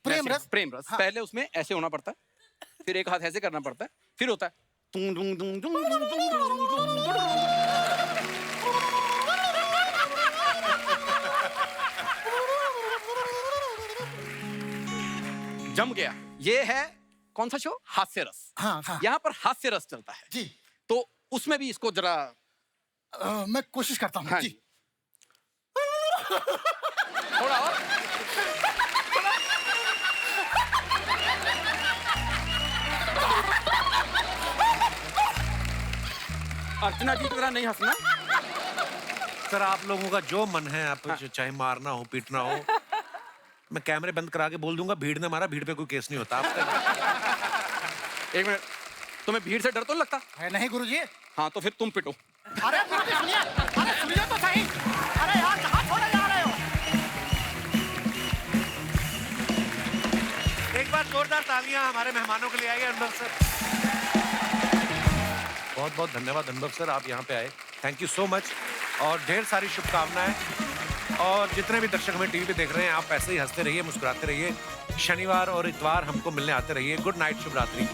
प्रेम रस? प्रेम रस। हाँ। पहले उसमें ऐसे होना पड़ता है, फिर एक हाथ ऐसे करना पड़ता है, फिर होता है तुम दुम दुम दुम दुम दुम दुम। जम गया। ये है कौन सा शो? हास्य रस। हाँ, हाँ। यहाँ पर हास्य रस चलता है जी, तो उसमें भी इसको जरा मैं कोशिश करता हूँ। हाँ जी। थोड़ा और। अर्चना जी की तरह नहीं हंसना। सर आप लोगों का जो मन है, आप चाहे मारना हो, पीटना हो, मैं कैमरे बंद करा के बोल दूंगा भीड़ ने मारा, भीड़ पे कोई केस नहीं होता। एक मिनट, तुम्हें भीड़ से डर तो नहीं लगता? है नहीं गुरुजी। हाँ तो फिर तुम पिटो। अरे गुरुजी सुनिए, अरे सुनिए तो सही। अरे यार कहाँ छोड़े जा रहे हो? एक बार जोरदार तालियां हमारे मेहमानों के लिए आइए। अनुभव सर, बहुत बहुत धन्यवाद अनुभव सर, आप यहाँ पे आए, थैंक यू सो मच, और ढेर सारी शुभकामनाएं। और जितने भी दर्शक हमें टीवी पे देख रहे हैं, आप ऐसे ही हंसते रहिए, मुस्कुराते रहिए, शनिवार और इतवार हमको मिलने आते रहिए। गुड नाइट, शुभ रात्रि।